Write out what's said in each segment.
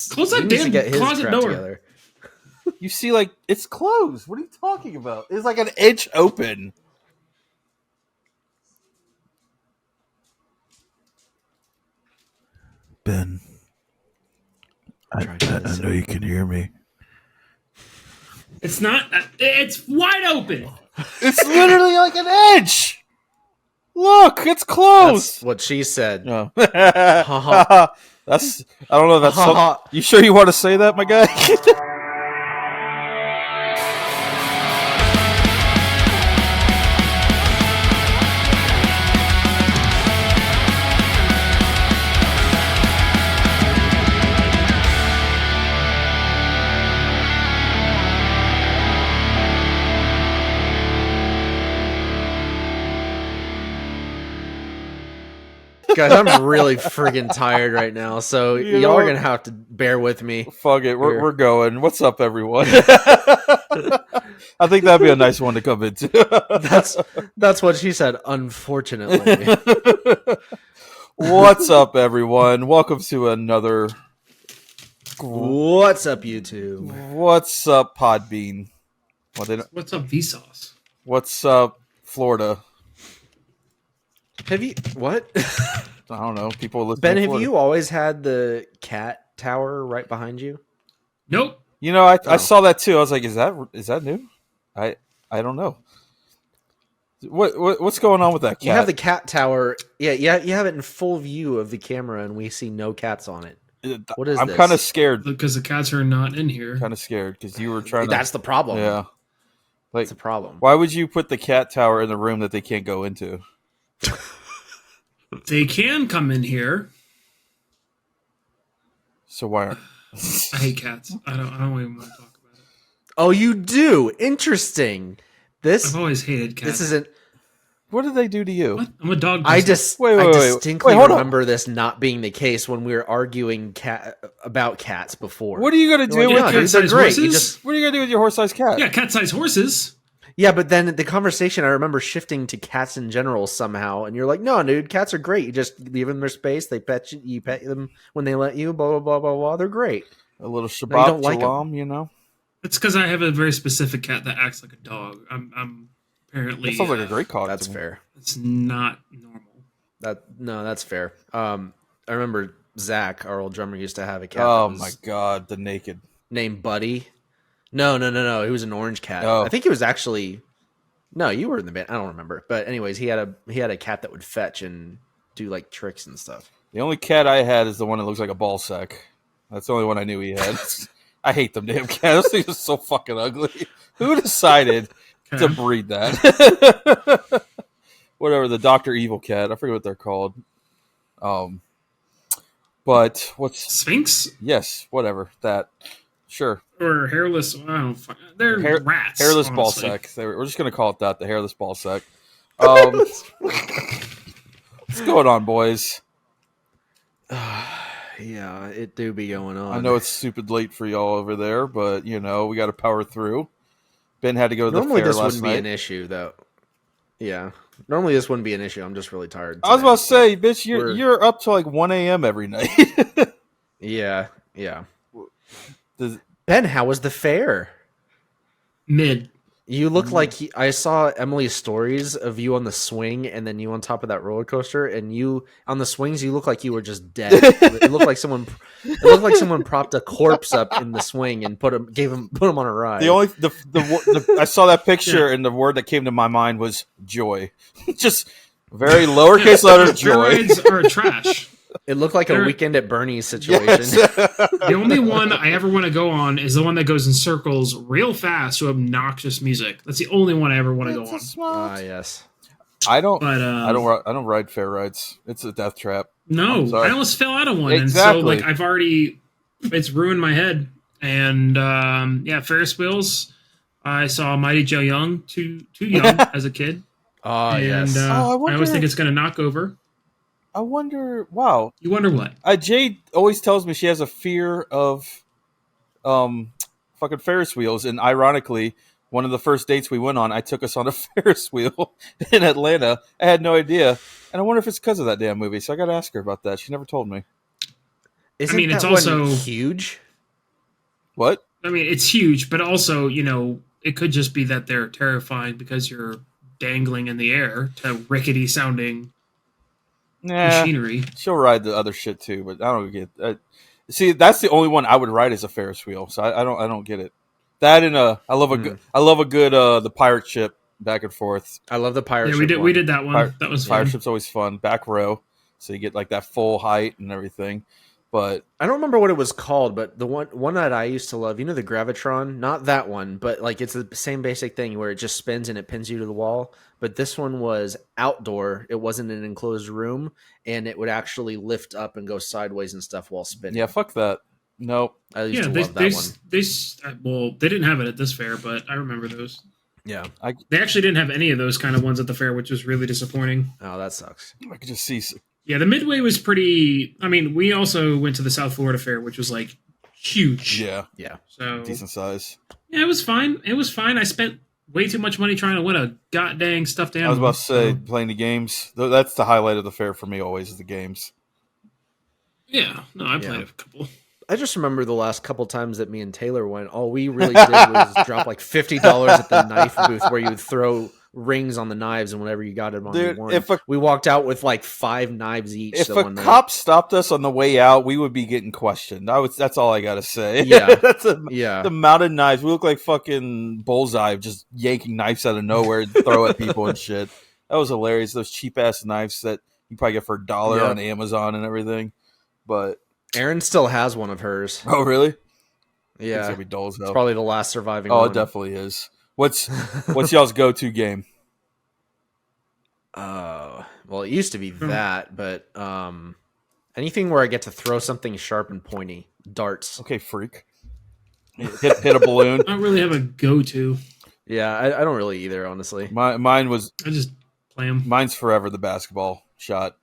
Close that He needs to damn get his closet crap door. together. You see, like, it's closed. What are you talking about? It's like an inch open. Ben, I know you can hear me. It's not. It's wide open. It's literally like an inch. Look, it's closed. That's what she said. No. That's. I don't know. That's. You sure you want to say that, my guy? Guys, I'm really friggin' tired right now, so y'all are gonna have to bear with me. Fuck it, we're going. What's up, everyone? I think that'd be a nice one to come into. That's what she said. Unfortunately, what's up, everyone? Welcome to another. What's up, YouTube? What's up, Podbean? What's up, Vsauce? What's up, Florida? Have you what? I don't know. People listen. Ben, have you always had the cat tower right behind you? Nope. You know, I saw that too. I was like, is that new? I don't know. What's going on with that cat? You have the cat tower. Yeah, you have it in full view of the camera, and we see no cats on it. What is I'm this? kind of scared. Because the cats are not in here. Kind of scared because you were trying to. That's the problem. Yeah. Like, that's the problem. Why would you put the cat tower in the room that they can't go into? They can come in here. So why? I hate cats. I don't even want to talk about it. Oh, you do? Interesting. I've always hated cats. This isn't. What did they do to you? What? I'm a dog person. I distinctly remember this not being the case when we were arguing about cats before. What are you gonna do with cat-sized horses? What are you gonna do with your horse-sized cat? Yeah, cat-sized horses. Yeah, but then the conversation, I remember shifting to cats in general somehow, and you're like, "No, dude, cats are great. You just leave them their space. They pet you. You pet them when they let you. Blah blah blah blah blah. They're great. A little Shabbat Shalom, you know. It's because I have a very specific cat that acts like a dog. I'm apparently. That sounds like a great call. That's fair. It's not normal. That's fair. I remember Zach, our old drummer, used to have a cat. Oh my god, the naked named Buddy. No. He was an orange cat. Oh. I think he was actually. No, you were in the band. I don't remember. But anyways, he had a cat that would fetch and do like tricks and stuff. The only cat I had is the one that looks like a ball sack. That's the only one I knew he had. I hate them damn cats. Those things are so fucking ugly. Who decided to breed that? Whatever, the Dr. Evil cat. I forget what they're called. But what's Sphinx? Yes, whatever. That. Sure. Or hairless. I don't know. They're rats. Hairless honestly. ball sack. We're just going to call it that, the hairless ball sack. What's going on, boys? Yeah, it do be going on. I know it's stupid late for y'all over there, but, you know, we got to power through. Ben had to go to the fair last night. Normally this wouldn't be an issue, though. Yeah. Normally this wouldn't be an issue. I'm just really tired today. I was about to say, bitch, you're up till like 1 a.m. every night. Yeah. Ben, how was the fair? Mid. You look like I saw Emily's stories of you on the swing, and then you on top of that roller coaster, and you on the swings. You look like you were just dead. It looked like someone propped a corpse up in the swing and put him on a ride. I saw that picture, and the word that came to my mind was joy. Just very lowercase letter joy. Steroids are trash. It looked like a Weekend at Bernie's situation. Yes. The only one I ever want to go on is the one that goes in circles real fast to obnoxious music. That's the only one I ever want to go on. Yes. I don't ride fair rides. It's a death trap. No, I almost fell out of one. Exactly. And so it's ruined my head. And Ferris wheels. I saw Mighty Joe Young too young as a kid. Yes. I always think it's going to knock over. I wonder. Wow. You wonder what? Jade always tells me she has a fear of, fucking Ferris wheels. And ironically, one of the first dates we went on, I took us on a Ferris wheel in Atlanta. I had no idea, and I wonder if it's because of that damn movie. So I got to ask her about that. She never told me. Isn't mean, it's that also one huge? What? I mean, it's huge, but also, it could just be that they're terrifying because you're dangling in the air to rickety sounding Nah, machinery. she'll ride the other shit too, but I don't get. See, that's the only one I would ride as a Ferris wheel. So I don't get it. That and I love a good the pirate ship back and forth. I love the pirate Yeah, ship we did. one. We did that one. Pirate, That was pirate fun. ship's always fun. Back row, so you get like that full height and everything. But I don't remember what it was called, but the one that I used to love, the Gravitron, not that one, but like it's the same basic thing where it just spins and it pins you to the wall. But this one was outdoor; it wasn't an enclosed room, and it would actually lift up and go sideways and stuff while spinning. yeah, fuck that. Nope. I used Yeah, to they, love they, that one. well, they didn't have it at this fair, but I remember those. Yeah. They actually didn't have any of those kind of ones at the fair, which was really disappointing. Oh, that sucks. I could just see. Yeah, the Midway was pretty. I mean, we also went to the South Florida Fair, which was like huge. Yeah, Yeah. So decent size. yeah, it was fine. It was fine. I spent way too much money trying to win a god dang stuffed animal. I was about to say so- playing the games. That's the highlight of the fair for me. Always is the games. Yeah, no, I played Yeah. a couple. I just remember the last couple times that me and Taylor went, all we really did was drop like $50 at the knife booth where you would throw rings on the knives and whenever you got them on Dude, you won. if a- we walked out with like 5 knives each. If the a one night. cop stopped us on the way out, we would be getting questioned. That's all I gotta say. Yeah. That's Yeah. the amount of knives. We look like fucking Bullseye, just yanking knives out of nowhere to throw at people and shit. That was hilarious. Those cheap ass knives that you probably get for $1 Yeah. on Amazon and everything. But Aaron still has one of hers. oh really? Yeah. It's gonna be dull as It's hell. probably the last surviving Oh, one. it definitely is. What's y'all's go-to game? Well, it used to be that, but anything where I get to throw something sharp and pointy. Darts. Okay, freak. Hit a balloon. I don't really have a go-to. Yeah, I don't really either, honestly. Mine was I just play them. mine's forever the basketball shot.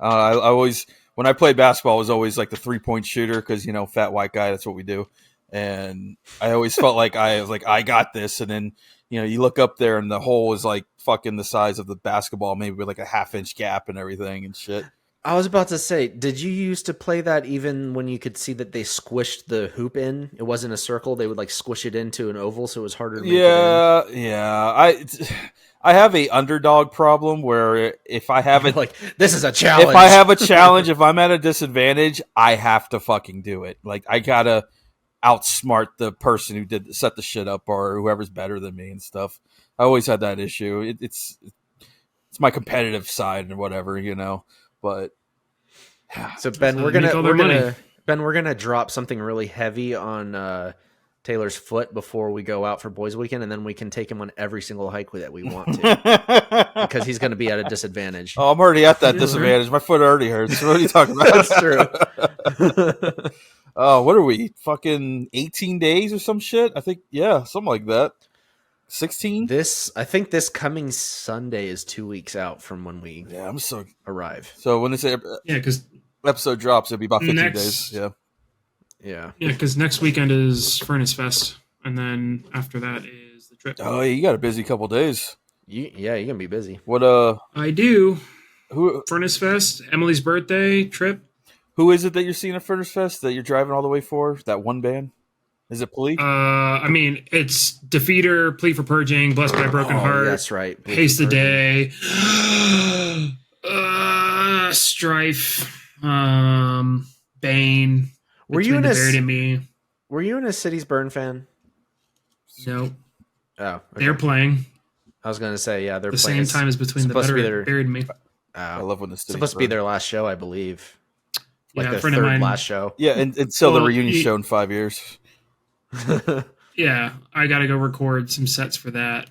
I always when I played basketball, it was always like the 3-point shooter because fat white guy. That's what we do, and I always felt like I was like I got this, and then you look up there and the hole is like fucking the size of the basketball, maybe with like a half-inch gap and everything and shit. I was about to say, did you used to play that even when you could see that they squished the hoop in? It wasn't a circle; they would like squish it into an oval, so it was harder to make it in. Yeah. I have a underdog problem where if I have it, Like, this is a challenge. if I have a challenge, if I'm at a disadvantage, I have to fucking do it. Like I gotta outsmart the person who set the shit up or whoever's better than me and stuff. I always had that issue. It's my competitive side and whatever, But So Ben, how we're they make gonna all their we're gonna drop something really heavy on Taylor's foot before we go out for Boys Weekend, and then we can take him on every single hike that we want to because he's going to be at a disadvantage. oh, I'm already at that Yeah, disadvantage. My foot already hurts. What are you talking about? That's true. Oh, what are we? Fucking 18 days or some shit? I think, yeah, something like that. 16? I think this coming Sunday is 2 weeks out from when we Yeah, I'm so. arrive. So when this Yeah, because episode drops, it'll be about 15 Next- days. Yeah. Yeah. next weekend is Furnace Fest, and then after that is the trip. Oh, yeah, you got a busy couple days. You're gonna be busy. What, I do who Furnace Fest, Emily's birthday trip. who is it that you're seeing at Furnace Fest that you're driving all the way for? That one band? Is it Plea? I mean, it's Defeater, Plea for Purging, Blessed by a Broken Oh, Heart, that's right. Haste the Day, Strife, Bane. Were you Between in the Buried and Me? Were you in a Cities Burn fan? No, Oh, okay. they're playing I was gonna say they're the playing. same time as Between the supposed to be Better, Buried and Me. I Oh, love when this it's supposed to be their last show, I believe. Like Yeah, a their friend of third mine- last show. Yeah, and so the Well, reunion you- show in 5 years. Yeah, I gotta go record some sets for that.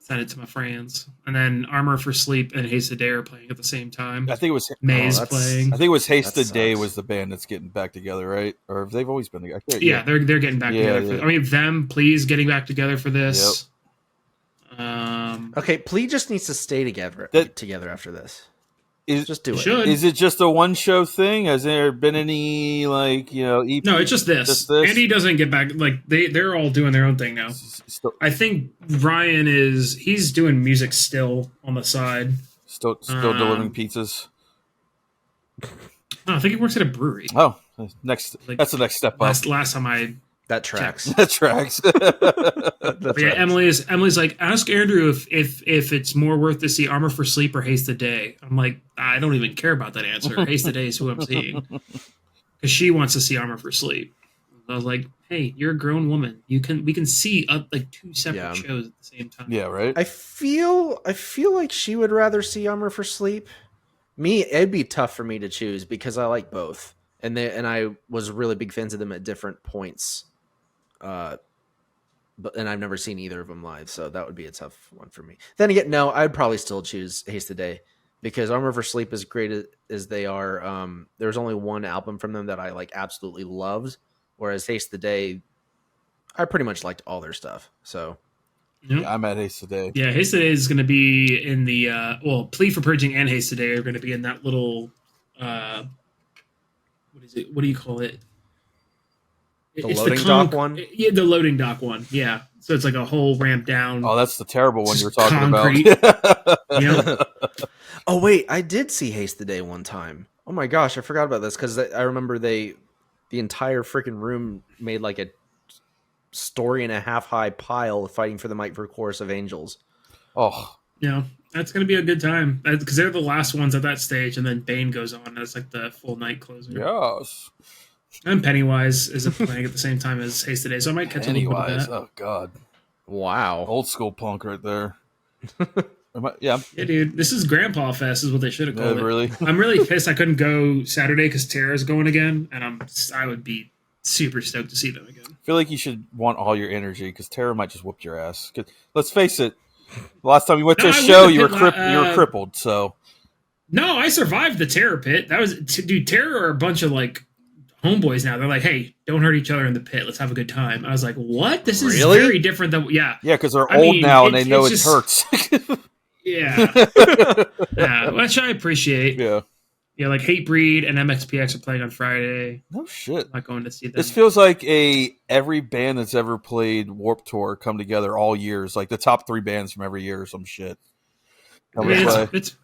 Send it to my friends, and then Armor for Sleep and Haste the Day are playing at the same time. I think it was May's that's- playing. I think it was Haste That the Day sucks. was the band that's getting back together, right? Or they've always been together. Yeah, they're getting back Yeah, together. yeah. I mean, them, please, getting back together for this. Okay, Plea just needs to stay together after this. Is Just do it. Should. is it just a one show thing? Has there been any EP? No, it's just this. Just this? Andy doesn't get back. Like they're all doing their own thing now. Still, I think Ryan he's doing music still on the side. still delivering pizzas. No, I think he works at a brewery. Oh, next. Like, That's the next step up. Last time I That tracks. That tracks. That But yeah, tracks. Emily's like, ask Andrew if it's more worth to see Armor for Sleep or Haste the Day. I'm like, I don't even care about that answer. Haste the Day is who I'm seeing because she wants to see Armor for Sleep. I was like, hey, you're a grown woman. We can see like two separate Yeah. shows at the same time. Yeah, right. I feel like she would rather see Armor for Sleep. Me, it'd be tough for me to choose because I like both, and I was really big fans of them at different points. And I've never seen either of them live, so that would be a tough one for me. Then again, no, I'd probably still choose Haste the Day because Armor for Sleep, as great as they are, there's only one album from them that I like absolutely loved, whereas Haste the Day, I pretty much liked all their stuff. So Yep. Yeah, I'm at Haste today. Yeah, Haste Today is going to be in the Plea for Purging and Haste Today are going to be in that little what is it? What do you call it? The loading dock one? Yeah, the loading dock one. Yeah, so it's like a whole ramp down. Oh, that's the terrible one you were talking Concrete. about. Yeah. oh wait, I did see Haste the Day one time. Oh my gosh, I forgot about this because I remember the entire freaking room made like a story and a half high pile fighting for the mic for Chorus of Angels. Oh, Yeah, that's going to be a good time because they're the last ones at that stage, and then Bane goes on as like the full night closer. yes. And Pennywise is playing at the same time as Haste Today, so I might catch a little bit of Pennywise. that. Oh God, Wow. old school punk right there. Yeah, Yeah, dude, this is Grandpa Fest, is what they should have called it. really. I'm really pissed I couldn't go Saturday because Tara's going again, and I would be super stoked to see them again. I feel like you should want all your energy because Tara might just whoop your ass. 'Cause let's face it, the last time you went to No, a I show, would've you were hit you were crippled. So No, I survived the Terror Pit. That was, dude, Terror are a bunch of like homeboys now. They're like, hey, don't hurt each other in the pit. Let's have a good time. I was like, what? This is Really? very different than, yeah. yeah, because they're I old mean, now and they know it just- hurts. Yeah. Yeah, which I appreciate. Yeah. Yeah, like Hatebreed and MXPX are playing on Friday. No shit. I'm not going to see them. This feels like every band that's ever played Warped Tour come together all years, like the top 3 bands from every year or some shit. I Come mean, and play. it's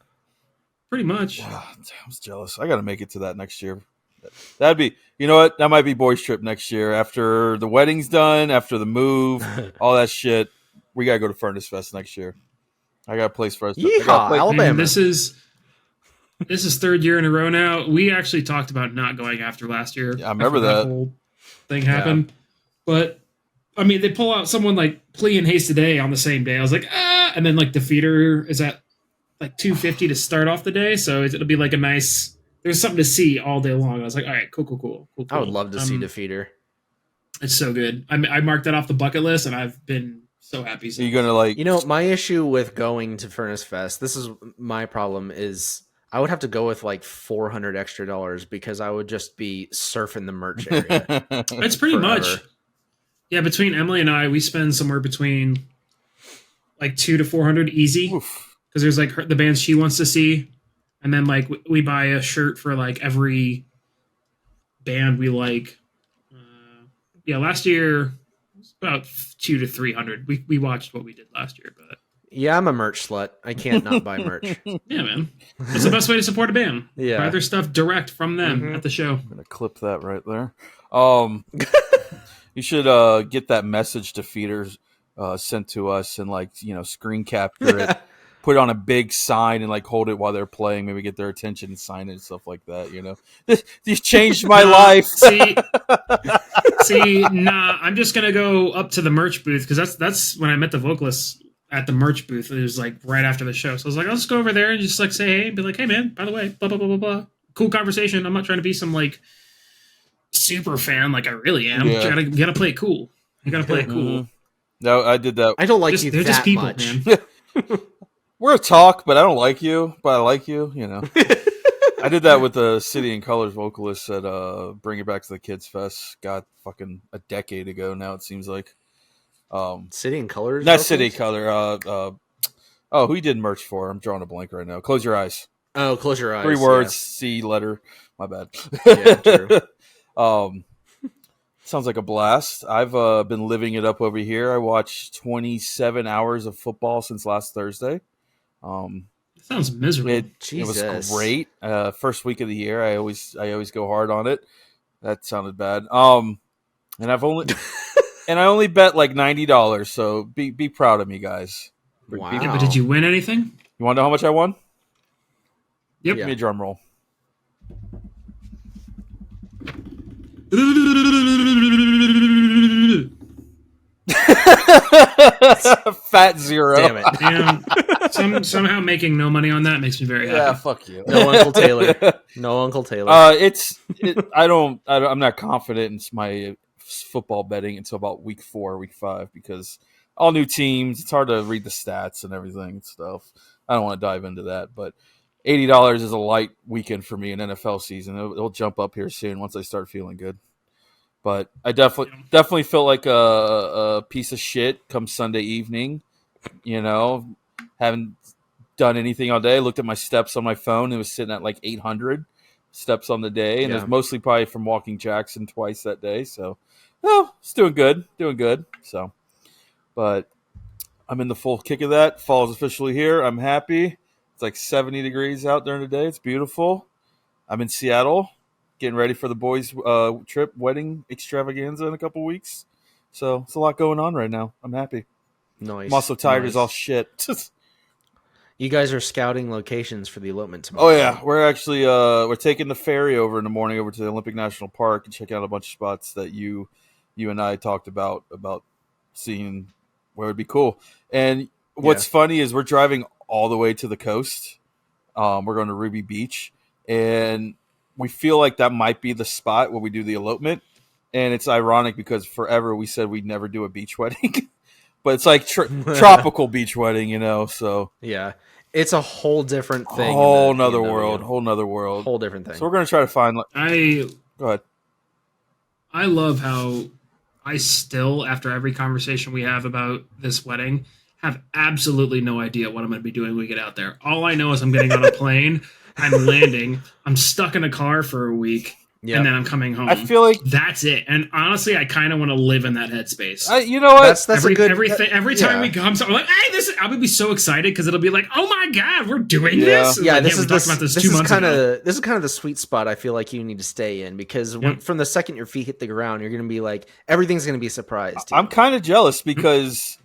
pretty much. Ah, I was jealous. I got to make it to that next year. That'd be, you know what? That might be boys' trip next year. After the wedding's done, after the move, all that shit, we got to go to Furnace Fest next year. I got a place for us. Yeehaw, Alabama. Man, this is 3rd year in a row now. We actually talked about not going after last year. Yeah, I remember after that. whole thing happened. But I mean, they pull out someone like Plea and Haste Today on the same day. I was like, and then like Defeater is at like 250 to start off the day, so it'll be like a nice. There's something to see all day long. I was like, all right, cool. I would love to see Defeater. It's so good. I marked that off the bucket list, and I've been so happy. Are you gonna like? You know, my issue with going to Furnace Fest, this is my problem, is I would have to go with like $400 extra because I would just be surfing the merch area. It's pretty forever. much. Yeah, between Emily and I, we spend somewhere between like $200 to $400 easy because there's like the bands she wants to see, and then like we buy a shirt for like every band we like. Yeah, last year it was about $200 to $300. We watched what we did last year, but Yeah, I'm a merch slut. I can't not buy merch. yeah, man, it's the best way to support a band. Yeah. Buy their stuff direct from them at the show. I'm gonna clip that right there. You should get that message to feeders sent to us and like screen capture it, put it on a big sign and like hold it while they're playing. Maybe get their attention and sign it and stuff like that. You changed my life. See, nah. I'm just gonna go up to the merch booth because that's when I met the vocalists at the merch booth. It was like right after the show, so I was like, I'll just go over there and just like say hey, and be like, hey man, by the way, blah blah blah blah blah. Cool conversation. I'm not trying to be some like super fan like I really am. Yeah. You gotta play it cool. You gotta play it cool. No, I did that. I don't like Just- you they're that just people, much. man. We're a talk, but I don't like you. But I like you. I did that with the City and Colors vocalist at Bring It Back to the Kids Fest. God, fucking a decade ago now. It seems like. City and Colors? Not vocals? City Color. Who you did merch for? I'm drawing a blank right now. Close your eyes. Oh, Close Your Eyes. 3 words. C letter. My bad. Yeah, true. Sounds like a blast. I've been living it up over here. I watched 27 hours of football since last Thursday. Sounds miserable. It was great. First week of the year, I always go hard on it. That sounded bad. And I've only and I only bet like $90. So be proud of me, guys. Wow. Yeah, but did you win anything? You want to know how much I won? Yep. Give me a drum roll. Fat zero. Damn it. Damn. Somehow making no money on that makes me very happy. Yeah, fuck you. No Uncle Taylor. No Uncle Taylor. I'm not confident in my football betting until about week 4, week 5, because all new teams, it's hard to read the stats and everything and stuff. I don't want to dive into that, but $80 is a light weekend for me in NFL season. It'll jump up here soon once I start feeling good. But I definitely felt like a piece of shit come Sunday evening. You know, haven't done anything all day. Looked at my steps on my phone. It was sitting at like 800 steps on the day. And it was mostly probably from walking Jackson twice that day. So, it's doing good. So, but I'm in the full kick of that. Fall is officially here. I'm happy. It's like 70 degrees out during the day. It's beautiful. I'm in Seattle, getting ready for the boys' trip, wedding extravaganza in a couple weeks. So it's a lot going on right now. I'm happy. Nice. I'm also tired as all shit. You guys are scouting locations for the elopement tomorrow. Oh yeah, we're actually we're taking the ferry over in the morning over to the Olympic National Park and check out a bunch of spots that you and I talked about seeing where it'd be cool. And what's funny is we're driving all the way to the coast. We're going to Ruby Beach, and we feel like that might be the spot where we do the elopement. And it's ironic because forever we said we'd never do a beach wedding, but it's like tropical beach wedding, you know. So yeah, it's a whole different thing. Whole nother world. Whole different thing. So we're going to try to find. Go ahead. I love how I still, after every conversation we have about this wedding, have absolutely no idea what I'm going to be doing when we get out there. All I know is I'm getting on a plane, I'm landing, I'm stuck in a car for a week, and then I'm coming home. I feel like that's it. And honestly, I kind of want to live in that headspace. You know what? That's every time we come, so I'm like, hey, I'm going to be so excited because it'll be like, oh my God, we're doing this. Yeah, like, this is kind of the sweet spot I feel like you need to stay in, because from the second your feet hit the ground, you're going to be like, everything's going to be a surprise to you. I'm kind of jealous because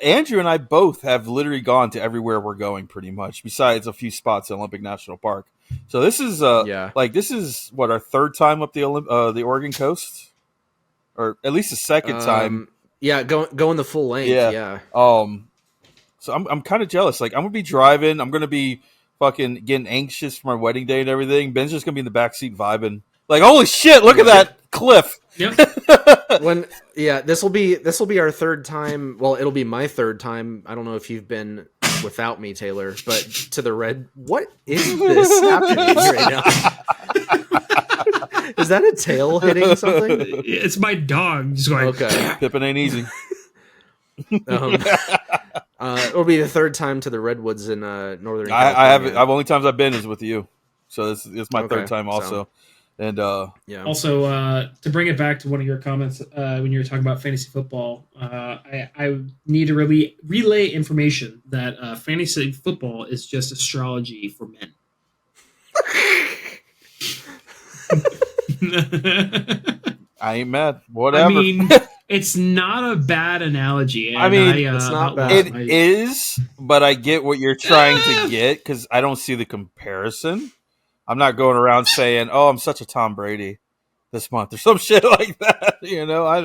Andrew and I both have literally gone to everywhere we're going pretty much, besides a few spots at Olympic National Park. So this is this is what, our third time up the Oregon coast, or at least the second time. Yeah, going the full length. Yeah. So I'm kind of jealous. Like, I'm gonna be driving. I'm gonna be fucking getting anxious for my wedding day and everything. Ben's just gonna be in the backseat vibing. Like, holy shit! Look at that cliff. Yep. This will be our third time. Well, it'll be my third time. I don't know if you've been without me, Taylor, but to the red. What is this happening right now? Is that a tail hitting something? It's my dog. Just going. Okay. Pippin ain't easy. It'll be the third time to the redwoods in northern California. I haven't. I've only times I've been is with you, so this is my third time also. And also, to bring it back to one of your comments when you were talking about fantasy football, I need to relay information that fantasy football is just astrology for men. I ain't mad. Whatever. I mean, it's not a bad analogy. I mean, it's not bad. It is, but I get what you're trying to get, because I don't see the comparison. I'm not going around saying, "Oh, I'm such a Tom Brady this month" or some shit like that. You know, I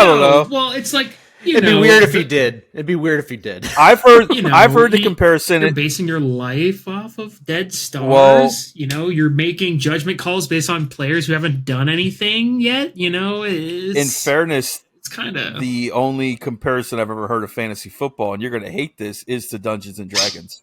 don't know. Well, it's like, it'd be weird if he did. It'd be weird if he did. I've heard the comparison. You're basing your life off of dead stars. Well, you're making judgment calls based on players who haven't done anything yet. In fairness, it's kind of the only comparison I've ever heard of fantasy football, and you're going to hate this, is to Dungeons and Dragons.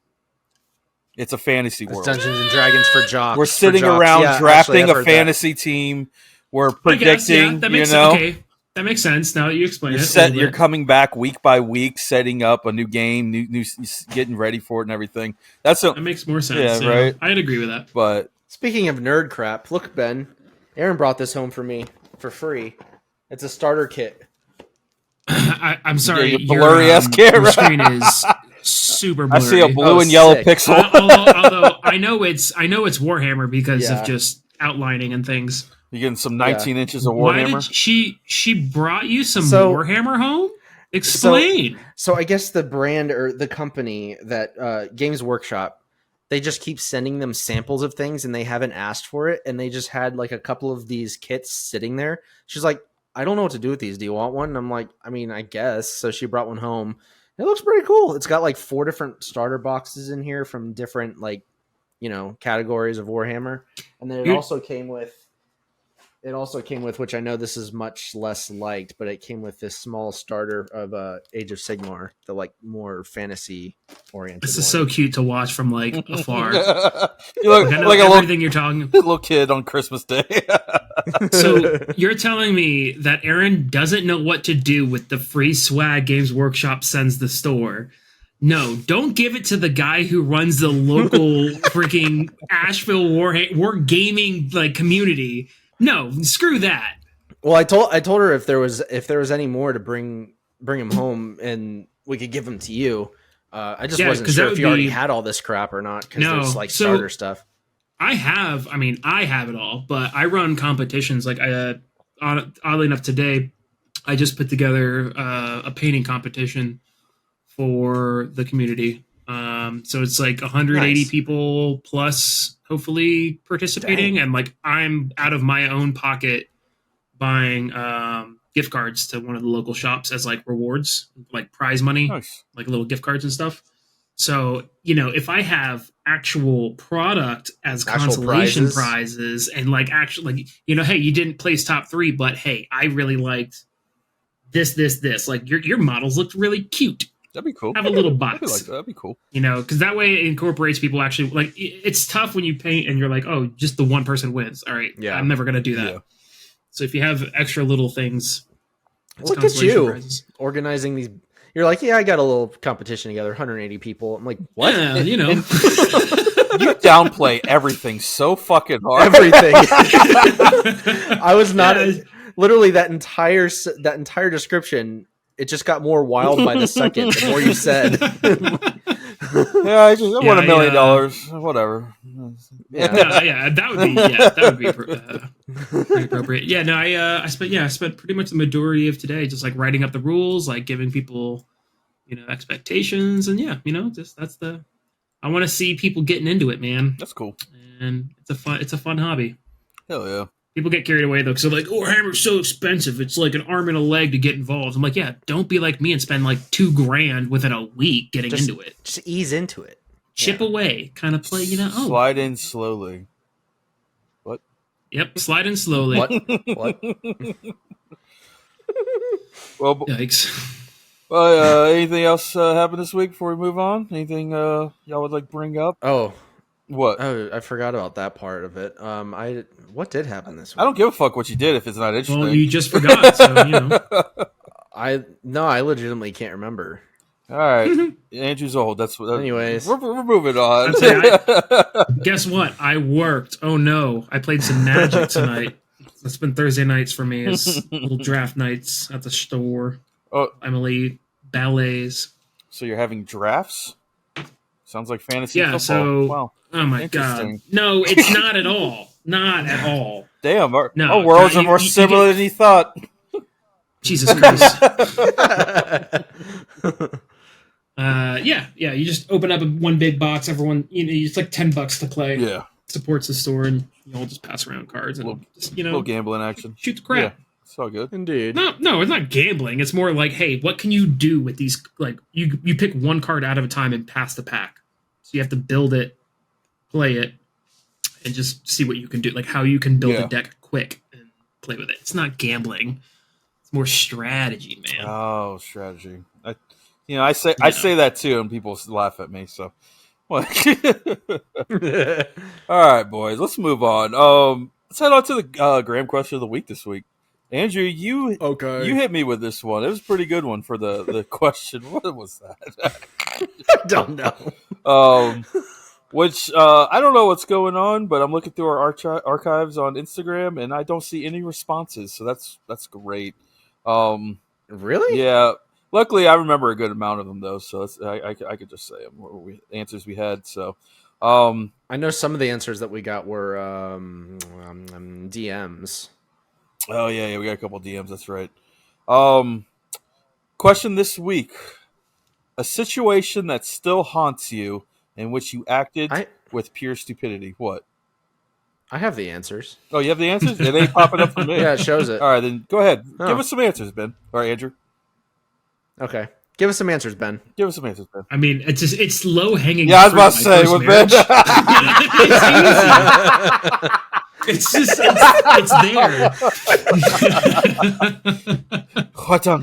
It's a fantasy world. Dungeons and Dragons for jocks. We're sitting around drafting a fantasy team. We're predicting. That makes sense. Okay, that makes sense. Now that you explain it, you're coming back week by week, setting up a new game, new getting ready for it and everything. That makes more sense. Yeah, right. I'd agree with that. But speaking of nerd crap, look, Ben, Aaron brought this home for me for free. It's a starter kit. I'm sorry, your blurry ass camera. Your screen is super I blurry. see a blue and yellow sick. pixel. Although I know it's Warhammer because Yeah. of just outlining and things. You're getting some 19 inches of Why Warhammer. did she brought you some So- Warhammer home? Explain. So I guess the brand or the company that Games Workshop, they just keep sending them samples of things and they haven't asked for it, and they just had like a couple of these kits sitting there. She's like, I don't know what to do with these. Do you want one? And I'm like, I mean, I guess. So she brought one home. It looks pretty cool. It's got like 4 different starter boxes in here from different categories of Warhammer, and then it also came with, which I know this is much less liked, but it came with this small starter of Age of Sigmar, the like more fantasy oriented. This is so cute to watch from like afar. You look I know like everything you're talking. little kid on Christmas Day. So you're telling me that Aaron doesn't know what to do with the free swag Games Workshop sends the store? No, don't give it to the guy who runs the local freaking Asheville war gaming like community. No, screw that. Well, I told her if there was any more to bring him home and we could give them to you. I just wasn't sure if you already had all this crap or not, because there's like starter stuff. I have it all, but I run competitions. Like oddly enough, today I just put together a painting competition for the community. So it's like 180 people plus, hopefully participating. Dang. And like I'm out of my own pocket buying gift cards to one of the local shops as like rewards, like prize money, like little gift cards and stuff. So, if I have actual product as consolation prizes and like actually, like, hey, you didn't place top 3, but hey, I really liked this. Like your models looked really cute. That'd be cool. Have a little box. That'd be cool. Because that way it incorporates people actually. Like, it's tough when you paint and you're like, oh, just the one person wins. All right, yeah, I'm never gonna do that. Yeah. So if you have extra little things, look at you organizing these. You're like, yeah, I got a little competition together, 180 people. I'm like, what? Yeah, you downplay everything so fucking hard. Everything. I was not literally that entire description. It just got more wild by the second. The more you said. I won $1 million. Whatever. Yeah, that would be pretty appropriate. Yeah, no, I spent pretty much the majority of today just like writing up the rules, like giving people, expectations, and just I want to see people getting into it, man. That's cool, and it's a fun hobby. Hell yeah. People get carried away though, because they're like, "Oh, Hammer's so expensive. It's like an arm and a leg to get involved." I'm like, "Yeah, don't be like me and spend like $2,000 within a week getting into it. Just ease into it, chip away, kind of play. Slide in slowly. What? Yep, slide in slowly. What? Well, yikes. Well, anything else happened this week before we move on? Anything y'all would like bring up? Oh. What? Oh, I forgot about that part of it. What did happen this week? I don't give a fuck what you did if it's not interesting. Well, you just forgot, so I legitimately can't remember. All right, Andrew's old. Anyways, we're moving on. Guess what? I worked. Oh no, I played some Magic tonight. It's been Thursday nights for me. It's little draft nights at the store. Oh, Emily ballets. So you're having drafts? Sounds like fantasy football. So wow. Oh my god! No, it's not at all. Not at all. Damn, our worlds are more similar than you thought. Jesus Christ. Yeah. You just open up one big box. Everyone, it's like $10 to play. Yeah, supports the store, and you all just pass around cards and little gambling action. Shoot the crap. Yeah, it's all good. Indeed. No, it's not gambling. It's more like, hey, what can you do with these? Like, you pick one card out of a time and pass the pack. So you have to build it, play it, and just see what you can do, like how you can build a deck quick and play with it. It's not gambling; it's more strategy, man. Oh, strategy. I say that too, and people laugh at me. So, all right, boys, let's move on. Let's head on to the Graham question of the week this week. Andrew, you hit me with this one. It was a pretty good one for the question. What was that? I don't know. Which I don't know what's going on, but I'm looking through our archives on Instagram, and I don't see any responses. So that's great. Really? Yeah. Luckily, I remember a good amount of them though, so I could just say them. Answers we had. So, I know some of the answers that we got were DMs. Oh yeah, we got a couple DMs. That's right. Question this week: a situation that still haunts you in which you acted with pure stupidity. What? I have the answers. Oh, you have the answers? It ain't popping up for me. Yeah, it shows it. All right, then go ahead. Give us some answers, Ben. All right, Andrew. Okay. Give us some answers, Ben. Give us some answers, Ben. I mean, it's low hanging. Yeah, I was about to say with Ben. It's easy. It's there. What on?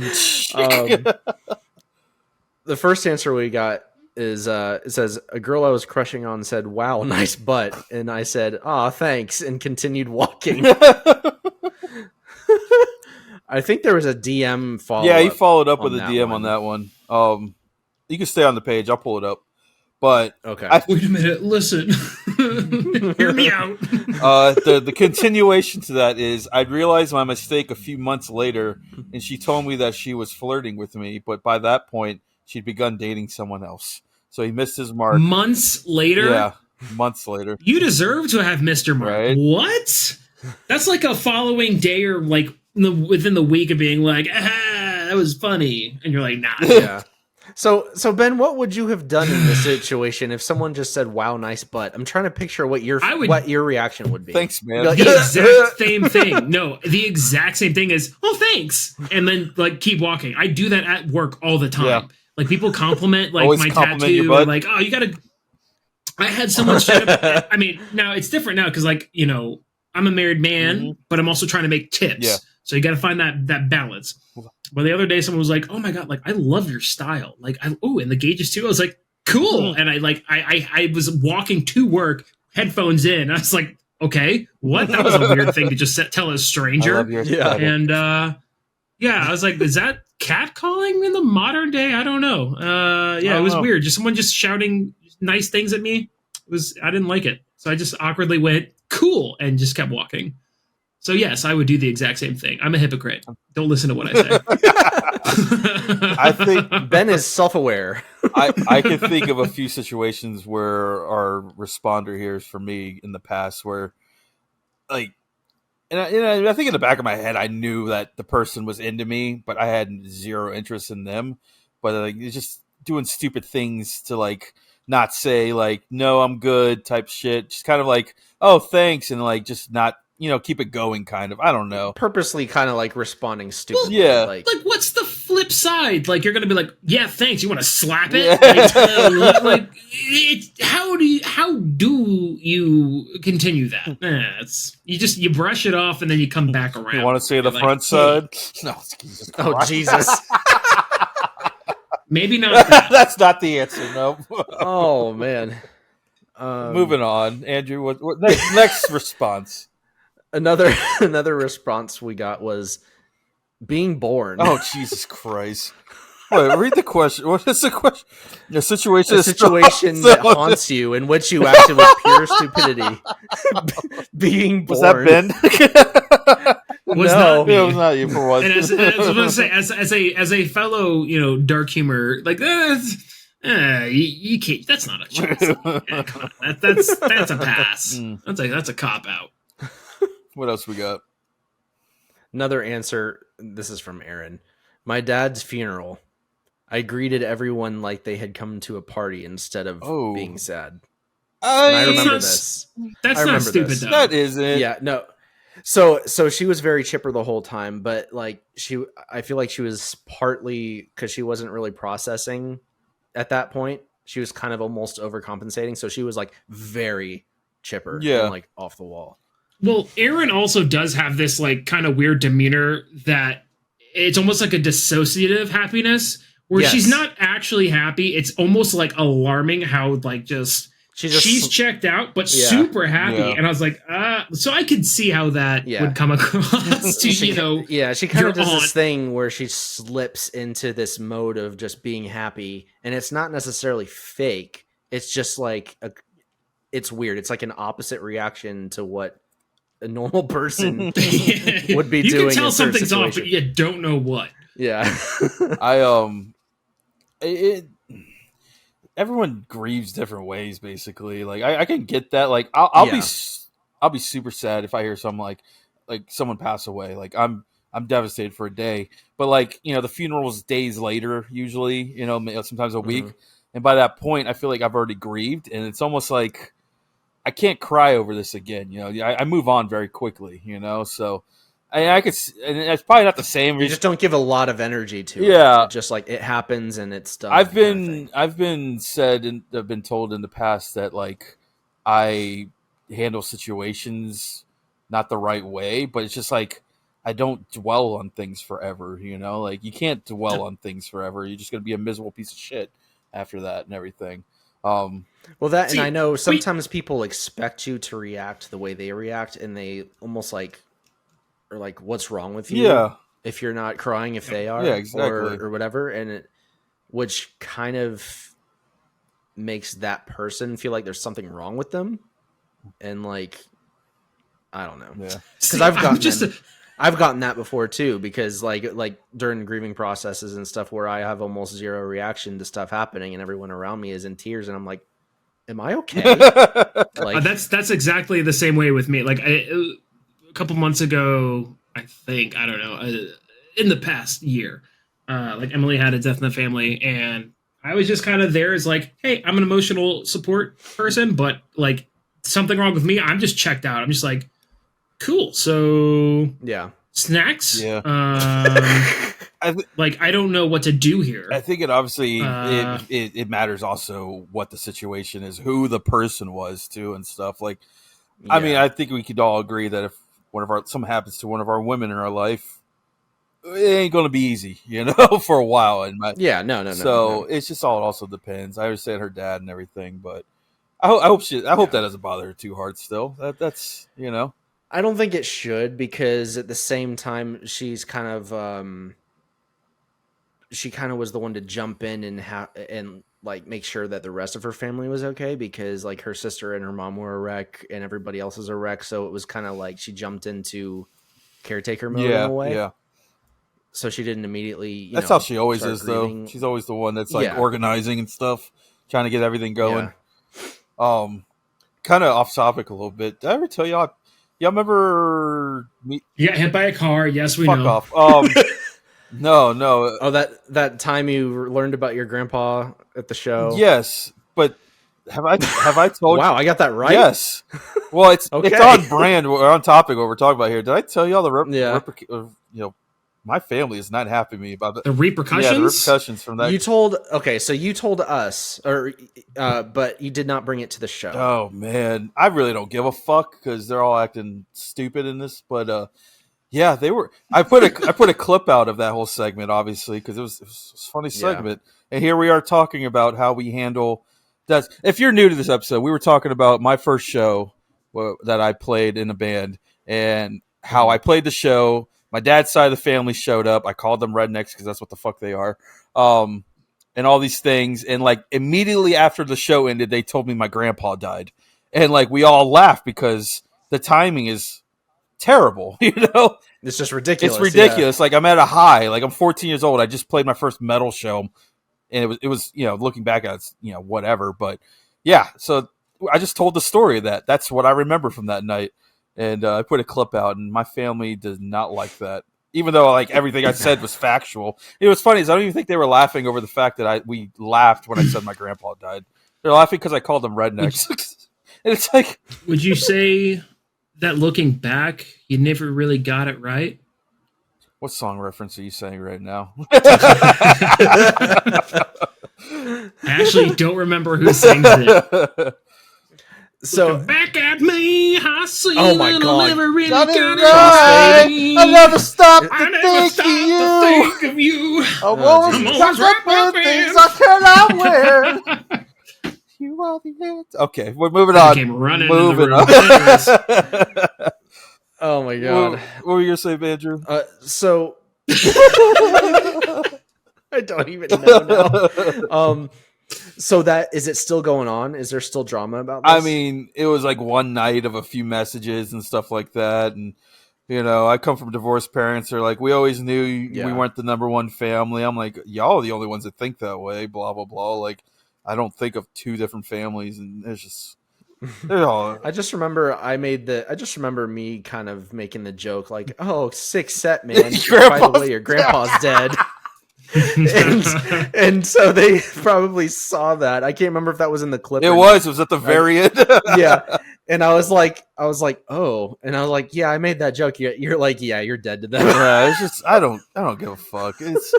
The first answer we got is it says a girl I was crushing on said, "Wow, nice butt," and I said, "Aw, thanks," and continued walking. I think there was a DM follow. Yeah, he followed up with a DM on that one. You can stay on the page. I'll pull it up. But okay, wait a minute. Listen, hear me out. The continuation to that is I'd realized my mistake a few months later, and she told me that she was flirting with me, but by that point she'd begun dating someone else. So he missed his mark. Months later? Yeah, months later. You deserve to have missed your mark. Right? What? That's like a following day or like within the week of being like, that was funny, and you're like, nah. Yeah. So Ben, what would you have done in this situation if someone just said, "Wow, nice butt"? I'm trying to picture what your reaction would be. Thanks, man. The exact same thing. No, the exact same thing is, "Oh, thanks," and then like keep walking. I do that at work all the time. Yeah. Like people compliment like always my tattoo, or like, "Oh, you gotta." I had someone straight up. I mean, now it's different now because like I'm a married man, but I'm also trying to make tips. Yeah. So you got to find that balance. But the other day, someone was like, "Oh my god, like I love your style." Like, and the gauges too. I was like, "Cool." And I was walking to work, headphones in. I was like, "Okay, what?" That was a weird thing to just tell a stranger. And I was like, "Is that catcalling in the modern day?" I don't know. It was weird. Just someone just shouting nice things at me. I didn't like it, so I just awkwardly went, "Cool," and just kept walking. So yes, I would do the exact same thing. I'm a hypocrite. Don't listen to what I say. I think Ben is self-aware. I can think of a few situations where our responder here is for me in the past where, like, and I think in the back of my head I knew that the person was into me, but I had zero interest in them. But like, it's just doing stupid things to like not say like no, I'm good type shit. Just kind of like, oh, thanks, and like just not. Keep it going, kind of. I don't know. Purposely kind of like responding stupid. Well, yeah. Like, what's the flip side? Like, you're going to be like, yeah, thanks. You want to slap it? Yeah. How do you continue that? You brush it off and then you come back around. You want to say the front side? No, Jesus Christ. Oh, Jesus. Maybe not that. That's not the answer, no. Oh, man. Moving on. Andrew, what next response? Another response we got was being born. Oh, Jesus Christ. Wait, read the question. What is the question? A situation that haunts you in which you acted with pure stupidity. Being born. Was that Ben? No, it was not you for once. And as I was going to say, as a fellow, dark humor, like you can't. That's not a choice. Yeah, come on. That's a pass. That's a cop out. What else we got? Another answer. This is from Aaron. My dad's funeral. I greeted everyone like they had come to a party instead of being sad. I remember this. That's not stupid, though. That isn't. Yeah, no. So she was very chipper the whole time, but like I feel like she was partly because she wasn't really processing at that point. She was kind of almost overcompensating, so she was like very chipper and like off the wall. Well, Aaron also does have this like kind of weird demeanor that it's almost like a dissociative happiness where she's not actually happy. It's almost like alarming how like she's checked out, but super happy. Yeah. And I was like, so I could see how that would come across to, she kind of does this thing where she slips into this mode of just being happy. And it's not necessarily fake. It's just like, it's weird. It's like an opposite reaction to what a normal person would be doing. You can tell something's off, but you don't know what. Yeah. It everyone grieves different ways. Basically, like I can get that. Like I'll be super sad if I hear some like someone pass away. Like I'm devastated for a day. But like the funeral's days later usually. Sometimes a week. And by that point, I feel like I've already grieved, and it's almost like I can't cry over this again. I move on very quickly. So I could, and it's probably not the same. You just don't give a lot of energy to it. Yeah. It's just like it happens and it's done. I've been said and I've been told in the past that like I handle situations not the right way, but it's just like I don't dwell on things forever. Like you can't dwell on things forever. You're just gonna be a miserable piece of shit after that and everything. Well, and I know sometimes people expect you to react the way they react, and they almost like are like, "What's wrong with you?" Yeah. If you're not crying, if they are, Yeah, exactly, or whatever, and which kind of makes that person feel like there's something wrong with them, and like I don't know, because I've gotten that before too, because like during grieving processes and stuff where I have almost zero reaction to stuff happening and everyone around me is in tears and I'm like, am I okay? Like that's exactly the same way with me. Like a couple months ago, I don't know, in the past year, like Emily had a death in the family, and I was just kind of there as like, hey, I'm an emotional support person, but like something wrong with me, I'm just checked out. I'm just like, cool. So yeah, snacks. Yeah. I don't know what to do here. I think it obviously it matters also what the situation is, who the person was too, and stuff. Like, I mean, I think we could all agree that if something happens to one of our women in our life, it ain't going to be easy, for a while. No. So it's just all. It also depends. I understand her dad and everything, but I hope that doesn't bother her too hard. Still, that's. I don't think it should, because at the same time, she's kind of she kind of was the one to jump in and like make sure that the rest of her family was okay, because like her sister and her mom were a wreck and everybody else is a wreck. So it was kind of like she jumped into caretaker mode in a way. Yeah. So she didn't immediately. That's how she always is, grieving. Though. She's always the one that's like organizing and stuff, trying to get everything going. Yeah. Kind of off topic a little bit. Did I ever tell y'all? Y'all remember me? You got hit by a car. Yes, we know. Fuck off. No. Oh, that time you learned about your grandpa at the show. Yes, but have I told you? Wow, I got that right. Yes. Well, it's okay. It's on brand. We're on topic. What we're talking about here. Did I tell y'all my family is not happy with me about the repercussions. Yeah, the repercussions from that. You told us, but you did not bring it to the show. Oh man, I really don't give a fuck because they're all acting stupid in this. But yeah, they were. I put a clip out of that whole segment, obviously, because it was a funny segment. Yeah. And here we are talking about how we handle that. If you're new to this episode, we were talking about my first show that I played in a band and how I played the show. My dad's side of the family showed up. I called them rednecks because that's what the fuck they are. And all these things. And like immediately after the show ended, they told me my grandpa died. And like we all laughed because the timing is terrible. It's just ridiculous. It's ridiculous. Yeah. Like I'm at a high. Like I'm 14 years old. I just played my first metal show. And it was looking back at it, whatever. But yeah, so I just told the story of that. That's what I remember from that night. And I put a clip out, and my family does not like that. Even though like everything I said was factual. It was funny is I don't even think they were laughing over the fact that we laughed when I said my grandpa died. They're laughing because I called them rednecks. And it's like, would you say that looking back, you never really got it right? What song reference are you saying right now? I actually don't remember who sings it. So looking back at me, I see oh my god, never really got it right. I never stopped to think of you. I'm always stuck with things I cannot wear. You are the answer. Okay, we're moving on. Moving on. Oh my god. What were you gonna say, Andrew? So I don't even know now. So is it still going on? Is there still drama about this? I mean, it was like one night of a few messages and stuff like that, and You know, I come from divorced parents. They're like, we always knew we Yeah. weren't the number one family. I'm like, y'all are the only ones that think that way. Blah blah blah. Like, I don't think of two different families, and it's just they're all. I just remember me kind of making the joke like, "Oh, sick set, man. By the way, your grandpa's dead." and so they probably saw that. I can't remember if that was in the clip. It was at the very end. Yeah. And I was like, oh, and I was like, yeah, I made that joke. You're like, yeah, you're dead to them. Yeah, it's just I don't give a fuck. It's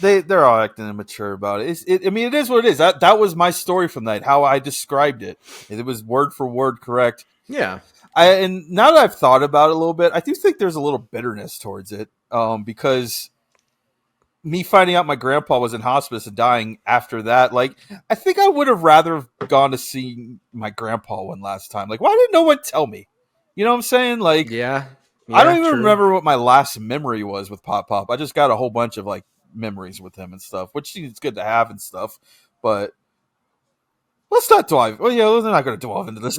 they're all acting immature about it. I mean, it is what it is. That was my story from that. How I described it. It was word for word correct. Yeah. And now that I've thought about it a little bit, I do think there's a little bitterness towards it. Because me finding out my grandpa was in hospice and dying after that, like, I think I would have rather gone to see my grandpa one last time. Like, why didn't no one tell me? You know what I'm saying? Like, Yeah. I don't even remember what my last memory was with Pop. I just got a whole bunch of like memories with him and stuff, which is good to have and stuff. But let's not dive. Well, yeah, we're not going to delve into this.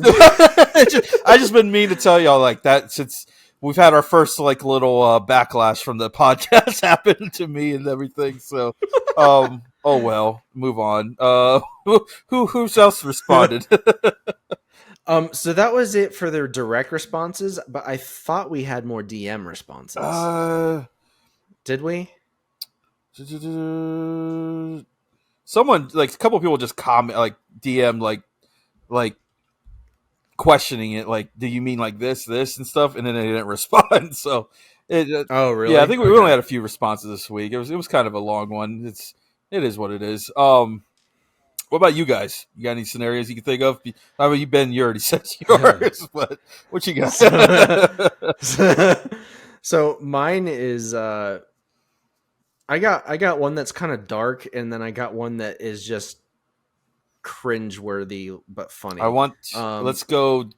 I just been mean to tell y'all like that since we've had our first like little backlash from the podcast happen to me and everything. So, oh well, move on. Who's else responded? So that was it for their direct responses, but I thought we had more DM responses. Did we? Someone like a couple of people just comment like DM like questioning it, like, do you mean like this and stuff, and then they didn't respond. So oh really? Yeah, I think we only had a few responses this week. It was kind of a long one. It is what it is. What about you guys? You got any scenarios you can think of? I mean, you already said yours, but what you got? So mine is I got one that's kind of dark, and then I got one that is just cringeworthy but funny. Let's go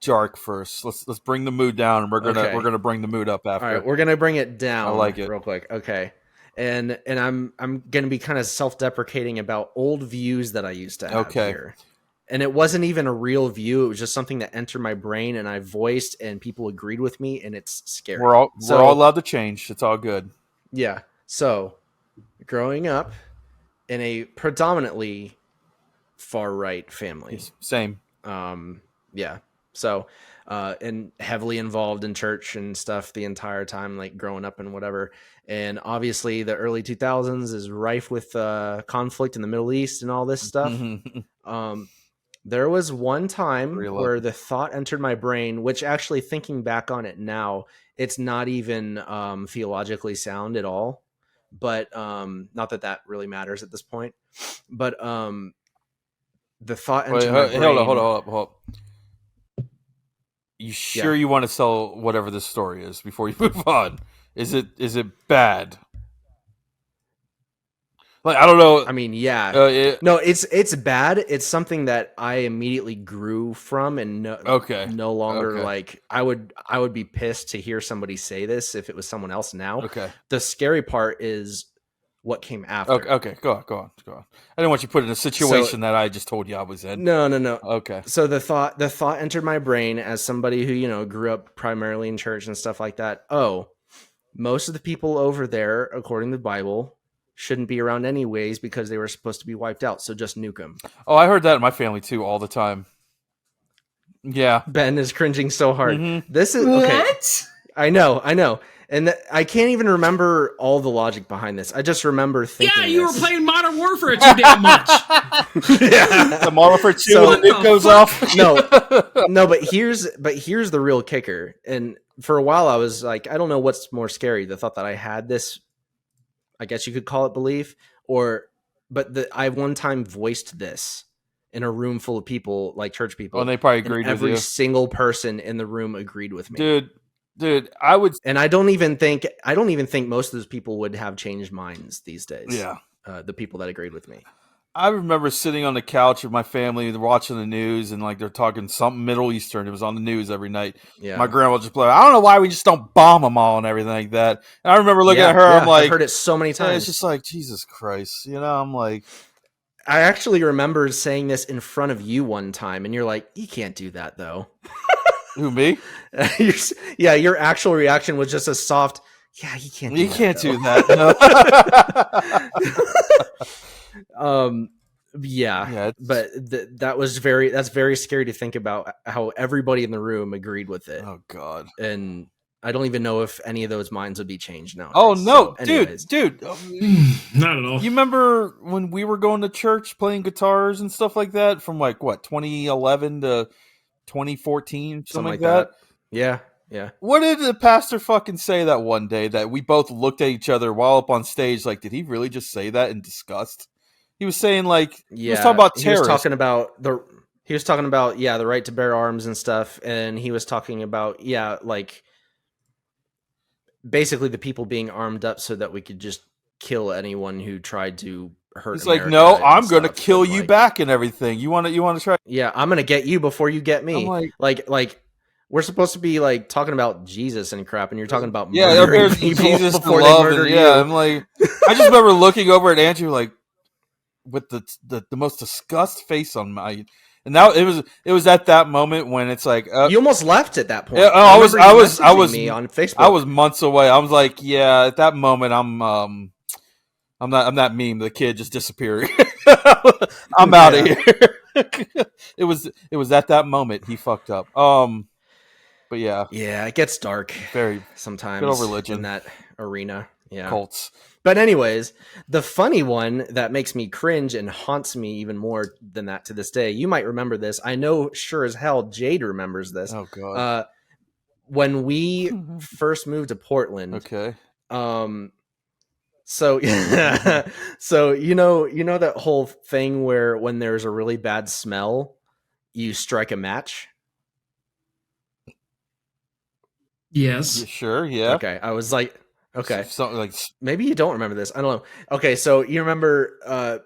Jark first. Let's bring the mood down, and we're gonna bring the mood up after. All right, we're gonna bring it down. I like it real quick. Okay. And I'm gonna be kind of self-deprecating about old views that I used to have here. And it wasn't even a real view. It was just something that entered my brain and I voiced and people agreed with me, and it's scary. We're all allowed to change. It's all good. Yeah. So growing up in a predominantly far right family. Same. Yeah. So and heavily involved in church and stuff the entire time, like growing up and whatever. And obviously the early 2000s is rife with conflict in the Middle East and all this stuff. There was one time where the thought entered my brain, which actually thinking back on it now, it's not even theologically sound at all. But not that really matters at this point. But the thought entered my brain. Hold up. You sure you want to sell whatever this story is before you move on? Is it bad? Like, I don't know. I mean, yeah. No, it's bad. It's something that I immediately grew from, and no longer like I would be pissed to hear somebody say this if it was someone else now. Okay. The scary part is what came after. Okay. Go on. I didn't want you put in a situation that I just told you I was in. No. Okay. So the thought entered my brain as somebody who, grew up primarily in church and stuff like that. Oh, most of the people over there, according to the Bible, shouldn't be around anyways because they were supposed to be wiped out. So just nuke them. Oh, I heard that in my family too all the time. Yeah. Ben is cringing so hard. Mm-hmm. This is what? Okay. I know. And I can't even remember all the logic behind this. I just remember thinking. Yeah, you were playing Modern Warfare too damn much. Yeah. The Modern Warfare 2 when it goes off. No, but here's the real kicker. And for a while I was like, I don't know what's more scary, the thought that I had this, I guess you could call it belief, but I one time voiced this in a room full of people, like church people. And they probably agreed with you. Every single person in the room agreed with me. Dude, I would, and I don't even think most of those people would have changed minds these days. Yeah, the people that agreed with me. I remember sitting on the couch with my family watching the news, and like they're talking something Middle Eastern. It was on the news every night. Yeah, my grandma just played. I don't know why we just don't bomb them all and everything like that. And I remember looking at her. I'm like, I've heard it so many times. It's just like, Jesus Christ, I'm like. I actually remember saying this in front of you one time, and you're like, "You can't do that, though." Who, me? Your actual reaction was just a soft. Yeah, you can't. You can't do that. No. Yeah, but that's very scary to think about how everybody in the room agreed with it. Oh God. And I don't even know if any of those minds would be changed now. Oh no, dude. Not at all. You remember when we were going to church playing guitars and stuff like that from like what 2011 to 2014, something like that? Yeah. What did the pastor fucking say that one day that we both looked at each other while up on stage? Like, did he really just say that in disgust? He was saying like, he was talking about terrorists. He was talking about the right to bear arms and stuff, and he was talking about like basically the people being armed up so that we could just kill anyone who tried to hurt. He's like, no, I'm going to kill you back and everything. You want to try? Yeah, I'm going to get you before you get me. I'm like we're supposed to be like talking about Jesus and crap, and you're talking about murdering people Jesus before they murder you. I'm like, I just remember looking over at Andrew like with the most disgust face on my. And now it was at that moment when it's like you almost left at that point. Yeah, I was me on Facebook. I was months away. I was like, yeah, at that moment I'm that meme. The kid just disappeared. I'm out of here. It was at that moment he fucked up. But yeah, it gets dark very sometimes. Good old religion in that arena. Yeah, cults. But anyways, the funny one that makes me cringe and haunts me even more than that to this day. You might remember this. I know sure as hell Jade remembers this. Oh God. When we first moved to Portland. Okay. So so you know that whole thing where when there's a really bad smell, you strike a match? Yes. Sure, yeah. Okay. I was like, okay. Something like maybe you don't remember this. I don't know. Okay, so you remember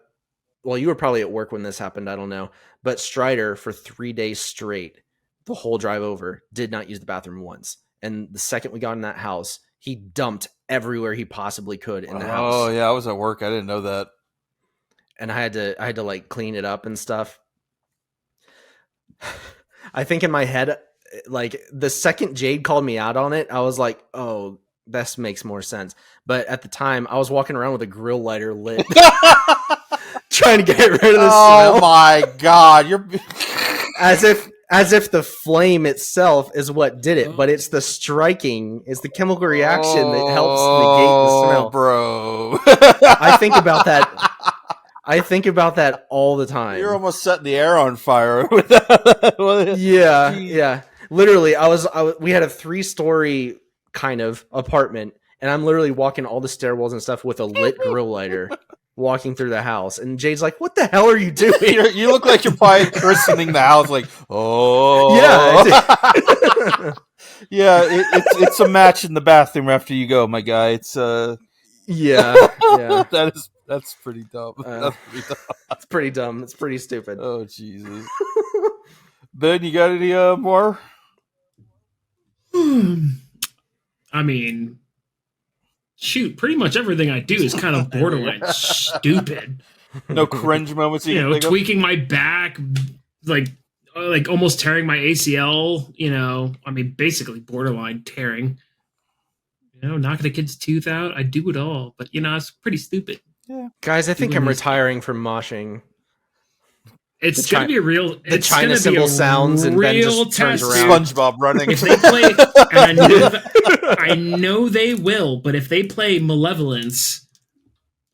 well, you were probably at work when this happened, I don't know. But Strider for 3 days straight, the whole drive over, did not use the bathroom once. And the second we got in that house, he dumped everywhere he possibly could in the house. Oh yeah, I was at work. I didn't know that. And I had to like clean it up and stuff. I think in my head, like the second Jade called me out on it, I was like, oh, this makes more sense. But at the time, I was walking around with a grill lighter lit, trying to get rid of the smell. Oh my God, you're as if the flame itself is what did it, but it's the striking, it's the chemical reaction that helps negate the smell. Bro, I think about that. I think about that all the time. You're almost setting the air on fire with that. Yeah. Literally, we had a 3-story kind of apartment, and I'm literally walking all the stairwells and stuff with a lit grill lighter, walking through the house. And Jade's like, "What the hell are you doing?" You look like you're probably christening the house. Like, oh, yeah, it's a match in the bathroom after you go, my guy. It's yeah. That's pretty dumb. That's pretty dumb. It's pretty dumb. It's pretty stupid. Oh Jesus. Ben, you got any more? I mean, shoot, pretty much everything I do is kind of borderline stupid. No cringe moments, tweaking my back, like almost tearing my ACL. I mean, basically borderline tearing. Knocking a kid's tooth out. I do it all, but it's pretty stupid. Yeah, guys, I think I'm retiring from moshing. It's going to be a real. The China symbol sounds and Ben just turns around. SpongeBob running. If they play, and I know they will, but if they play Malevolence,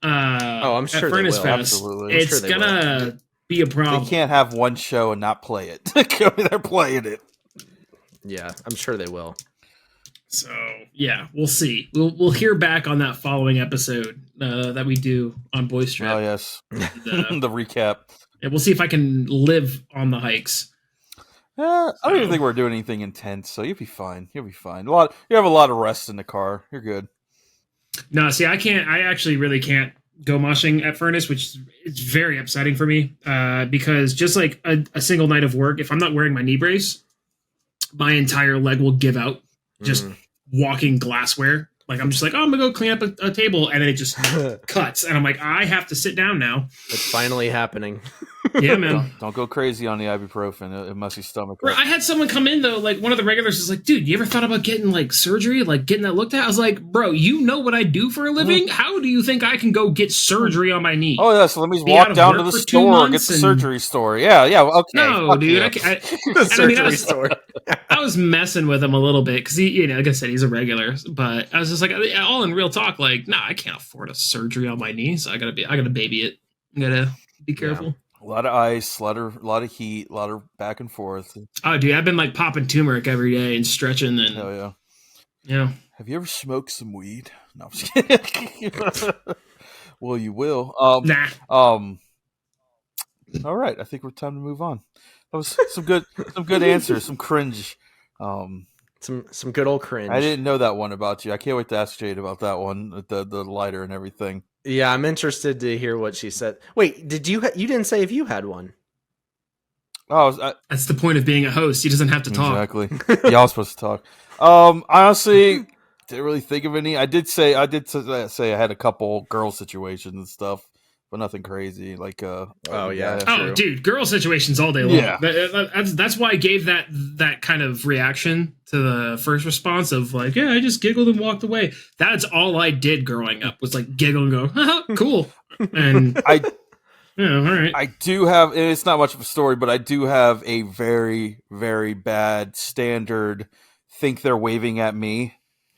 I'm sure at Furnace they will. Fest, Absolutely. it's gonna be a problem. They can't have one show and not play it. They're playing it. Yeah, I'm sure they will. So yeah, we'll see. We'll hear back on that following episode that we do on Boy Strip. Oh yes, the recap. And we'll see if I can live on the hikes. I don't even think we're doing anything intense, so you'll be fine. You'll be fine. You have a lot of rest in the car. You're good. No, see, I can't. I actually really can't go moshing at Furnace, which is very upsetting for me because just like a single night of work, if I'm not wearing my knee brace, my entire leg will give out. Just walking glassware. Like I'm just like, I'm gonna go clean up a table, and then it just cuts, and I'm like, I have to sit down now. It's finally happening. Yeah, man. Don't go crazy on the ibuprofen. It must be stomach. I had someone come in though, like one of the regulars is like, dude, you ever thought about getting like surgery, like getting that looked at? I was like, bro, you know what I do for a living? How do you think I can go get surgery on my knee? Oh yeah, so let me walk down to the store or get the surgery store. Yeah, okay. No, dude, The surgery store. I was messing with him a little bit because he, like I said, he's a regular. But I was just like, all in real talk, like, nah, I can't afford a surgery on my knee, so I gotta baby it. I gotta be careful. Yeah. A lot of ice, a lot of heat, a lot of back and forth. Oh, dude, I've been like popping turmeric every day and stretching. And hell yeah, yeah. Have you ever smoked some weed? No, I'm just kidding. Well, you will. Nah. All right, I think we're time to move on. That was some good answers, some cringe. Some good old cringe. I didn't know that one about you. I can't wait to ask Jade about that one, the lighter and everything. Yeah, I'm interested to hear what she said. Wait, did you didn't say if you had one? Oh, that's the point of being a host. He doesn't have to talk. Exactly. Y'all supposed to talk. Honestly, didn't really think of any. I did say I had a couple girl situations and stuff, but nothing crazy. Like dude, girl situations all day long. Yeah. That's why I gave that kind of reaction to the first response of like, yeah, I just giggled and walked away. That's all I did growing up was like giggle and go, haha, cool. And all right. I do have, and it's not much of a story, but I do have a very, very bad standard think they're waving at me.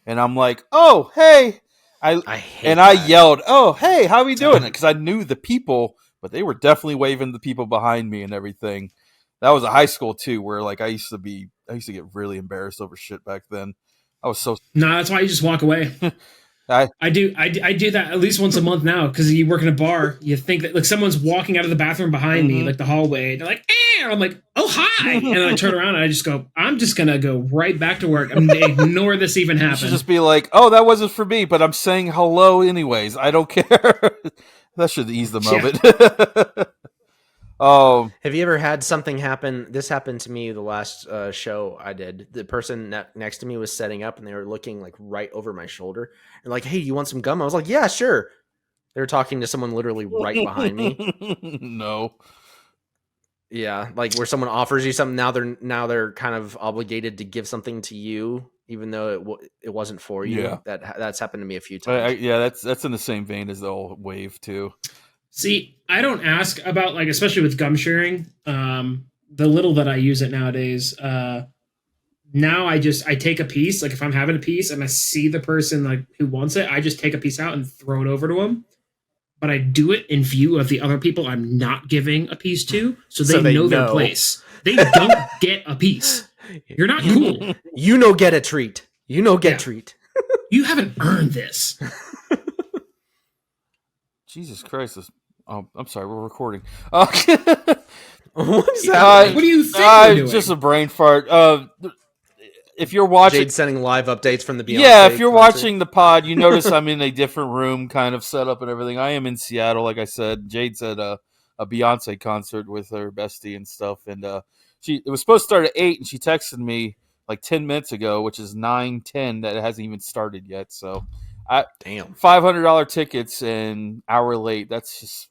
And I'm like, oh, hey. I yelled, oh, hey, how are you doing? Because I knew the people, but they were definitely waving the people behind me and everything. That was a high school too, where like I used to get really embarrassed over shit back then. I was so no, that's why you just walk away. I do that at least once a month now because you work in a bar. You think that like someone's walking out of the bathroom behind me, like the hallway. They're like, eh! I'm like, oh hi, and then I turn around and I just go, I'm just gonna go right back to work and ignore this even happened. You should just be like, oh, that wasn't for me, but I'm saying hello anyways. I don't care. That should ease them of it. Have you ever had something happen? This happened to me the last show I did. The person next to me was setting up and they were looking like right over my shoulder and like, hey, you want some gum? I was like, yeah, sure. They were talking to someone literally right behind me. No. Yeah, like where someone offers you something, now they're kind of obligated to give something to you, even though it wasn't for you. Yeah. That's happened to me a few times. That's in the same vein as the old wave too. See, I don't ask about like, especially with gum sharing. The little that I use it nowadays. Now I take a piece. Like if I'm having a piece and I see the person like who wants it, I just take a piece out and throw it over to them. But I do it in view of the other people I'm not giving a piece to, so they know their place. They don't get a piece. You're not cool. Get a treat. Treat. You haven't earned this. Jesus Christ. I'm sorry, we're recording. What is that? What do you think we're doing? Just a brain fart. If you're watching, Jade's sending live updates from the Beyonce if you're concert. watching the pod, you notice I'm in a different room, kind of set up and everything. I am in Seattle, like I said. Jade's at a Beyonce concert with her bestie and stuff, and it was supposed to start at 8, and she texted me like 10 minutes ago, which is 9:10 that it hasn't even started yet. So, damn, $500 tickets and hour late. That's just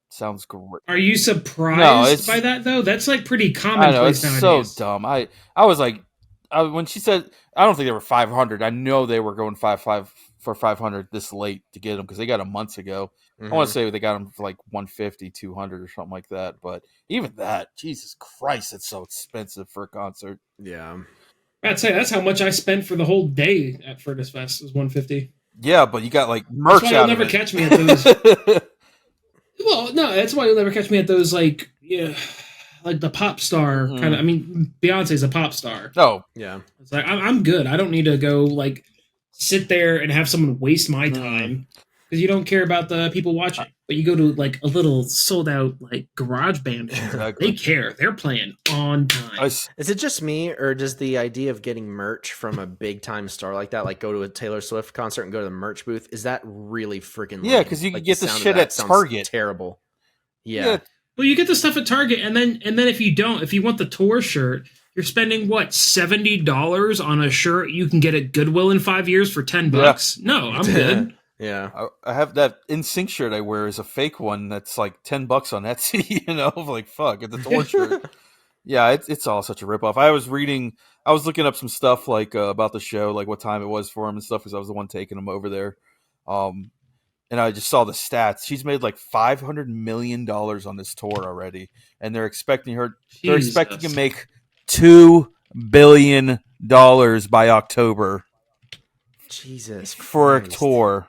sounds great. Are you surprised by that though? That's like pretty commonplace nowadays. So dumb. I was like. When she said, I don't think they were 500. I know they were going 5 for 500 this late to get them because they got them months ago. Mm-hmm. I want to say they got them for like 150, 200 or something like that. But even that, Jesus Christ, it's so expensive for a concert. Yeah, I'd say that's how much I spent for the whole day at Fergus Fest was $150. Yeah, but you got like merch that's why out you'll of never it. Catch me at those. Well, no, that's why you'll never catch me at those like like the pop star kind of. I mean, Beyonce's a pop star. Oh, yeah. It's like I'm good. I don't need to go like sit there and have someone waste my time because you don't care about the people watching. But you go to like a little sold out like garage band. Exactly. They care. They're playing on time. Is it just me, or does the idea of getting merch from a big time star like that, like go to a Taylor Swift concert and go to the merch booth, is that really freaking lame? Yeah, because you can get the shit at Target. Terrible. Yeah. Well, you get the stuff at Target, and then if you want the tour shirt, you're spending what, $70 on a shirt you can get at Goodwill in 5 years for $10. No, I'm good. Yeah. I have that NSYNC shirt I wear is a fake one that's like $10 on Etsy. Like fuck, it's a torn shirt. Yeah, it's all such a ripoff. I was looking up some stuff like about the show, like what time it was for him and stuff, because I was the one taking him over there. And I just saw the stats. She's made like $500 million on this tour already, and they're expecting to make $2 billion by October. Jesus for Christ. a tour.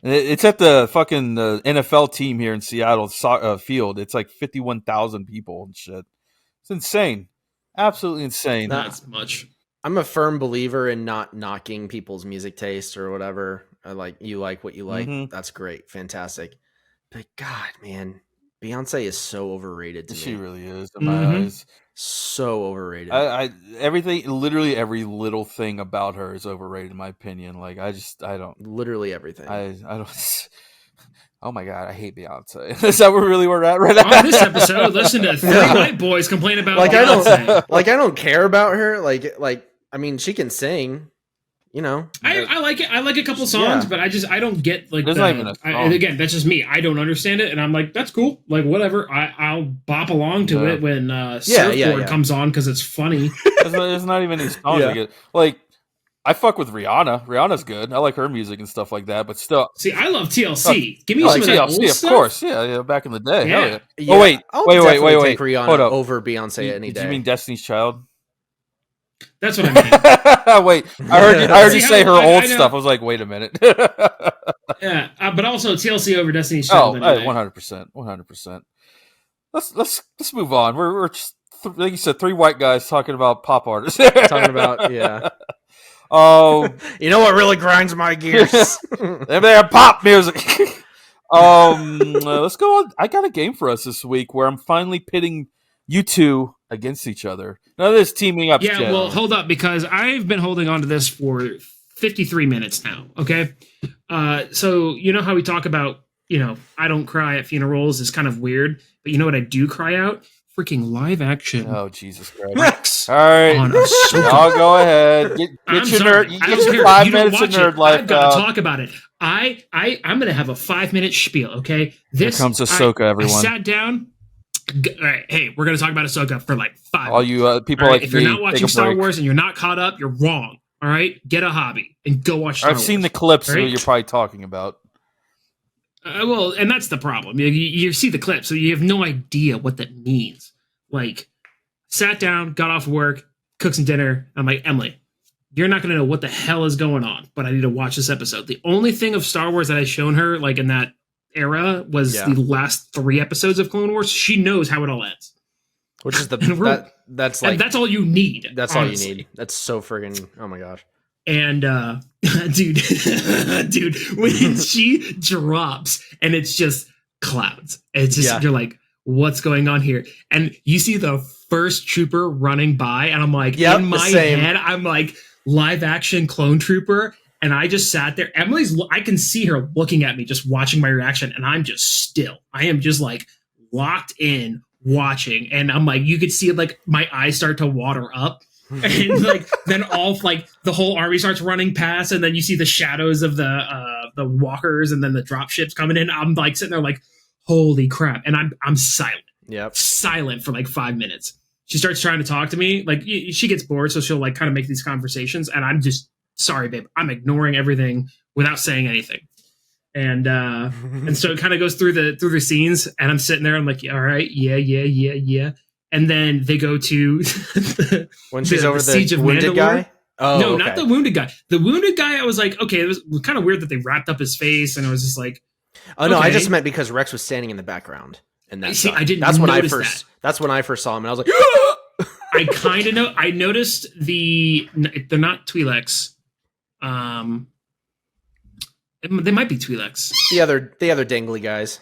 And it's at the fucking NFL team here in Seattle field. It's like 51,000 people and shit. It's insane. Absolutely insane. That's much. I'm a firm believer in not knocking people's music taste or whatever. You like what you like. Mm-hmm. That's great. Fantastic. But God, man, Beyonce is so overrated to me. She really is in my eyes. So overrated. Literally every little thing about her is overrated in my opinion. Like I don't. Literally everything. I don't. Oh my God, I hate Beyonce. Is that where really we're at right now? On this episode, listen to three white boys complain about Beyonce. I don't care about her. I mean, she can sing. You know, I like it. I like a couple songs, but I don't get like. Again, that's just me. I don't understand it, and I'm like, that's cool. Like whatever. I'll bop along to it when Surfboard comes on because it's funny. There's not even any songs I get. Like I fuck with Rihanna. Rihanna's good. I like her music and stuff like that. But still, see, I love TLC. Give me some of that old TLC, stuff. Of course, yeah, back in the day. Yeah. Oh wait. Take Rihanna Hold up. Over Beyonce any day. Did you mean Destiny's Child? That's what I mean. Wait, I heard you say her old stuff. I was like, wait a minute. Yeah, but also TLC over Destiny's Child. 100%, 100%. Let's move on. We're just, like you said, three white guys talking about pop artists. Talking about you know what really grinds my gears? They're pop music. Let's go on. I got a game for us this week where I'm finally pitting you two against each other. Now this teaming up. Yeah, well, hold up, because I've been holding on to this for 53 minutes now. Okay, so you know how we talk about, I don't cry at funerals is kind of weird, but you know what I do cry out? Freaking live action. Oh Jesus Christ! Rex. All right, I'll go ahead. Get your 5 minutes of nerd life. I've got to talk about it. I'm gonna have a 5-minute spiel. Okay, Here comes Ahsoka. Everyone, I sat down. All right, hey, we're going to talk about Ahsoka for like 5 All you people right, like if me, you're not watching Star Wars and you're not caught up, you're wrong. All right, get a hobby and go watch Star Wars. I've seen the clips right? that you're probably talking about. Well, and that's the problem. You see the clips, so you have no idea what that means. Like, sat down, got off work, cooked some dinner. I'm like, Emily, you're not going to know what the hell is going on, but I need to watch this episode. The only thing of Star Wars that I've shown her, like in that era, was the last 3 episodes of Clone Wars. She knows how it all ends, which is that's all you need. That's honestly all you need. That's so friggin', oh my gosh. And dude, when she drops and it's just clouds, it's just you're like, what's going on here? And you see the first trooper running by, and I'm like, in my head, I'm like, live action clone trooper. And I just sat there. I can see her looking at me, just watching my reaction. And I'm just still. I am just like locked in watching. And I'm like, you could see like my eyes start to water up. And like, then the whole army starts running past. And then you see the shadows of the walkers and then the drop ships coming in. I'm like sitting there like, holy crap. And I'm silent. Yep. Silent for like 5 minutes. She starts trying to talk to me. Like she gets bored. So she'll like kind of make these conversations. And I'm just, sorry, babe, I'm ignoring everything without saying anything. And so it kind of goes through the scenes, and I'm sitting there, I'm like, all right, yeah. And then they go to when she's over the siege of wounded Mandalore. Guy? Oh, no, not the wounded guy. The wounded guy, I was like, okay, it was kind of weird that they wrapped up his face, and I was just like, oh no, I just meant because Rex was standing in the background. And I didn't notice that. That's when I first saw him, and I was like, I kind of know. I noticed they're not Twi'leks. They might be Twi'leks. The other dangly guys.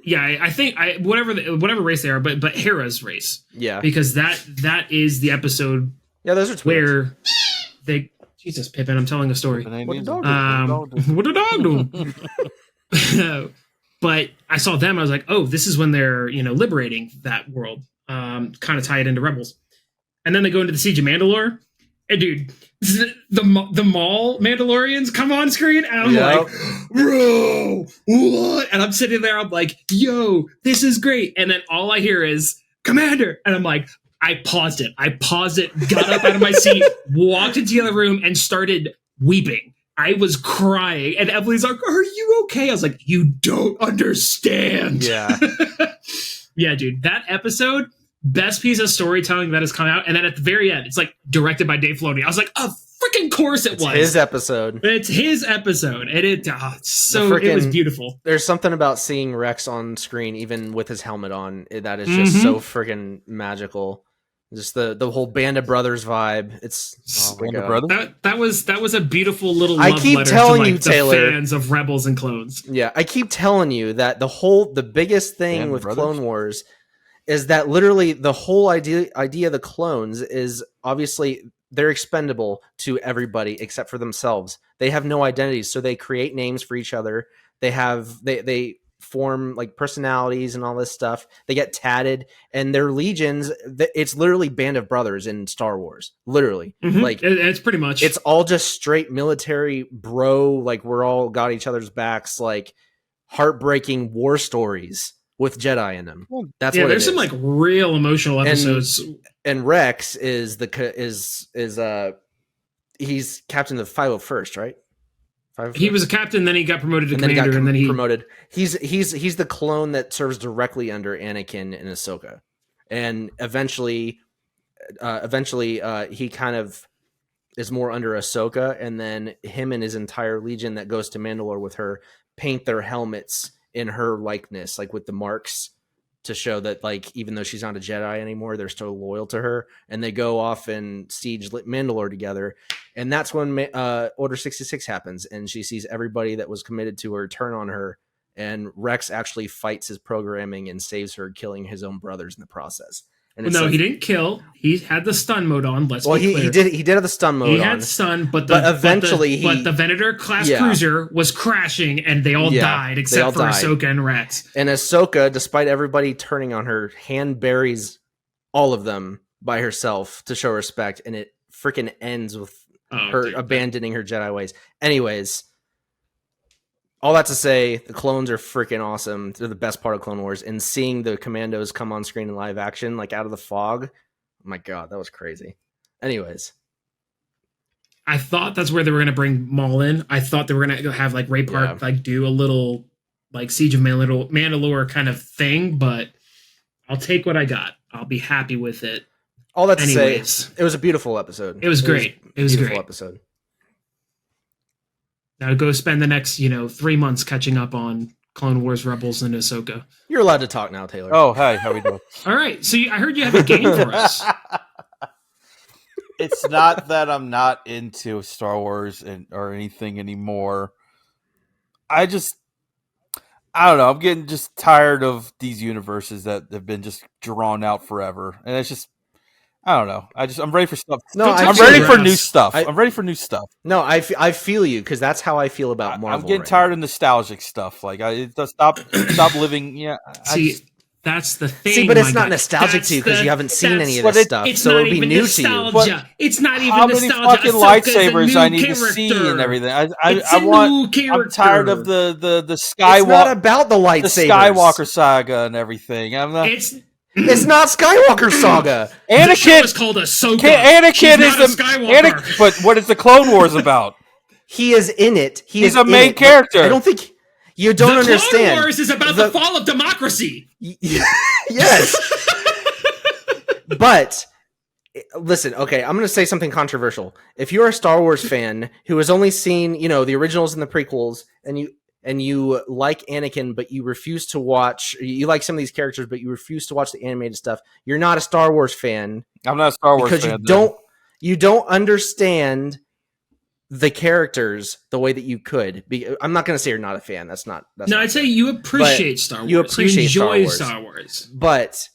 Yeah, I think whatever race they are, but Hera's race. Yeah, because that is the episode. Yeah, those are Twi'leks. Where they Jesus Pippin. I'm telling a story. What did dog do? What did dog do? But I saw them. I was like, oh, this is when they're liberating that world. Kind of tie it into Rebels, and then they go into the Siege of Mandalore. And dude, the mall Mandalorians come on screen, and I'm like, bro, what? And I'm sitting there, I'm like, yo, this is great. And then all I hear is Commander, and I'm like, I paused it, got up out of my seat, walked into the other room, and started weeping. I was crying, and Emily's like, "Are you okay?" I was like, "You don't understand." Yeah. Yeah, dude, that episode, best piece of storytelling that has come out, and then at the very end, it's like directed by Dave Filoni. I was like, "Of freaking course it was his episode." It's his episode, and it was beautiful. There's something about seeing Rex on screen, even with his helmet on, that is just so freaking magical. Just the whole Band of Brothers vibe. It's Band of Brothers. That was a beautiful little I love keep letter telling to you, the Taylor, fans of Rebels and Clones. Yeah, I keep telling you that the biggest thing Band with Brothers? Clone Wars is that literally the whole idea of the clones is obviously they're expendable to everybody except for themselves. They have no identities, so they create names for each other. They form like personalities and all this stuff. They get tatted, and their legions. It's literally Band of Brothers in Star Wars. Literally, like it's pretty much. It's all just straight military bro. Like we're all got each other's backs. Like heartbreaking war stories with Jedi in them. That's what there's some like real emotional episodes. And Rex is he's captain of the 501st, right? He was a captain, then he got promoted to commander, and then he promoted. He's the clone that serves directly under Anakin and Ahsoka, and eventually, he kind of is more under Ahsoka, and then him and his entire legion that goes to Mandalore with her paint their helmets in her likeness, like with the marks, to show that like even though she's not a Jedi anymore, they're still loyal to her, and they go off and siege Mandalore together. And that's when Order 66 happens, and she sees everybody that was committed to her turn on her, and Rex actually fights his programming and saves her, killing his own brothers in the process. And he didn't kill. He had the stun mode on. Let's be clear. He did have the stun mode on. He had stun, but the Venator class cruiser was crashing, and they all died except for Ahsoka and Rex. And Ahsoka, despite everybody turning on her, hand buries all of them by herself to show respect, and it freaking ends with her abandoning her Jedi ways. Anyways, all that to say, the clones are freaking awesome. They're the best part of Clone Wars. And seeing the commandos come on screen in live action, like out of the fog, oh my god, that was crazy. Anyways, I thought that's where they were going to bring Maul in. I thought they were going to have like Ray Park like do a little like Siege of Mandalore kind of thing, but I'll take what I got. I'll be happy with it. All that to say, it was a beautiful episode. It was great. It was a beautiful episode. Now go spend the next, 3 months catching up on Clone Wars, Rebels, and Ahsoka. You're allowed to talk now, Taylor. Oh, hey, how we doing? All right. So I heard you have a game for us. It's not that I'm not into Star Wars or anything anymore. I don't know. I'm getting just tired of these universes that have been just drawn out forever, and it's just. I don't know. I'm ready for stuff. No, I'm ready for new stuff. I'm ready for new stuff. No, I feel you because that's how I feel about Marvel. I'm getting tired of nostalgic stuff. Like stop living. Yeah. That's the thing. See, but it's not nostalgic to you because you haven't seen any of this stuff, so it'll be new to you. But it's not even how many nostalgia. fucking lightsabers I need to see and everything. I'm tired of the Skywalker. It's not about the lightsabers. The Skywalker saga and everything. It's not Skywalker Saga. Anakin is called Ahsoka. Anakin is the Skywalker. But what is the Clone Wars about? He is in it. He's a main character. I don't think you don't understand. The Clone Wars is about the fall of democracy. Yes. But listen, okay, I'm going to say something controversial. If you're a Star Wars fan who has only seen, the originals and the prequels, and you like Anakin, but you refuse to watch, you like some of these characters, but you refuse to watch the animated stuff, you're not a Star Wars fan. I'm not a Star Wars fan. Because you don't understand the characters the way that you could. I'm not going to say you're not a fan. I'd say you appreciate Star Wars. You appreciate enjoy Star Wars. But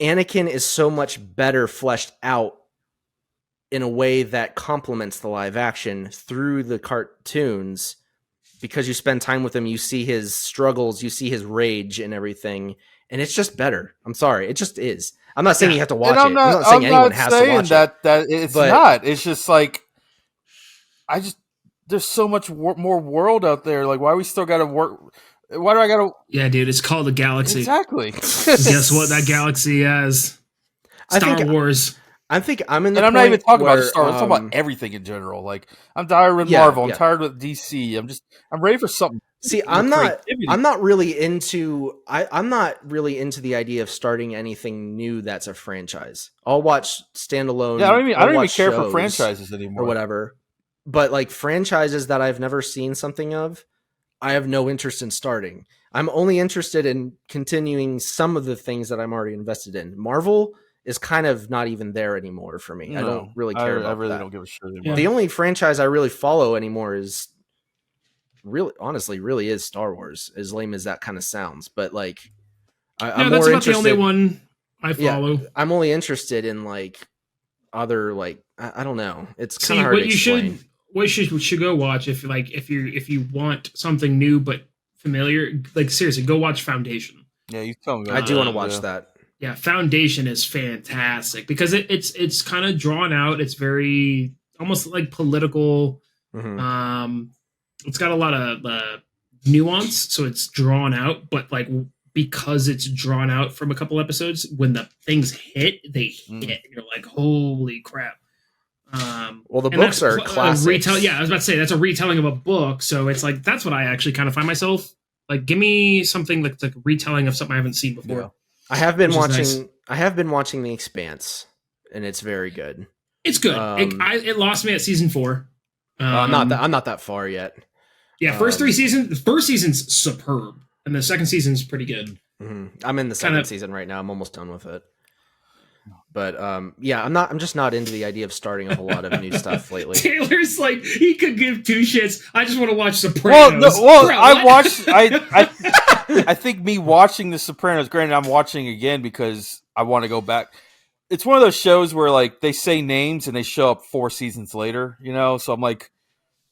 Anakin is so much better fleshed out in a way that complements the live action through the cartoons. Because you spend time with him, you see his struggles, you see his rage and everything, and it's just better. I'm sorry, it just is. I'm not saying you have to watch and it. I'm not saying anyone has to watch it. That it's but- not. It's just like there's so much more world out there. Like, why we still got to work? Why do I got to? Yeah, dude, it's called a galaxy. Exactly. Guess what? That galaxy has Star Wars. I think I'm in the. And I'm not even talking about Star Wars. I'm talking um, about everything in general. Like, I'm tired with Yeah, Marvel. yeah. I'm tired with DC. I'm ready for something. See, more creativity. I'm not really into the idea of starting anything new that's a franchise. I'll watch standalone. Yeah, I don't even watch care for shows franchises anymore or whatever. But like franchises that I've never seen something of, I have no interest in starting. I'm only interested in continuing some of the things that I'm already invested in. Marvel is kind of not even there anymore for me. I don't really care about I really that. don't give a shit anymore. Yeah. The only franchise I really follow anymore is really is Star Wars, as lame as that kind of sounds. But like, I'm that's more about the only interested. one I follow. Yeah, I'm only interested in like other like I don't know. It's kind See, of hard what to you explain. should go watch if you want something new but familiar. Like seriously, go watch Foundation. Yeah, you tell me. I do want to that, watch yeah. that. Yeah, Foundation is fantastic because it's kind of drawn out. It's very almost like political. Mhm. It's got a lot of nuance, so it's drawn out. But like because it's drawn out from a couple episodes, when the things hit, they hit. You're like, holy crap! Well, the and books that's are a classics. Yeah, I was about to say that's a retelling of a book, so it's like that's what I actually kind of find myself like. Give me something that's like a retelling of something I haven't seen before. Yeah. I have been Which is watching. nice. I have been watching The Expanse, and it's very good. It's good. It lost me at season 4. I'm not that far yet. Yeah, first 3 seasons. The first season's superb, and the second season's pretty good. I'm in the second season right now. I'm almost done with it. But yeah, I'm just not into the idea of starting a whole lot of new stuff lately. Taylor's like, he could give 2 shits. I just want to watch Sopranos. Bro, I what? watched. I think me watching The Sopranos. Granted, I'm watching again because I want to go back. It's one of those shows where like they say names and they show up 4 seasons later. You know, so I'm like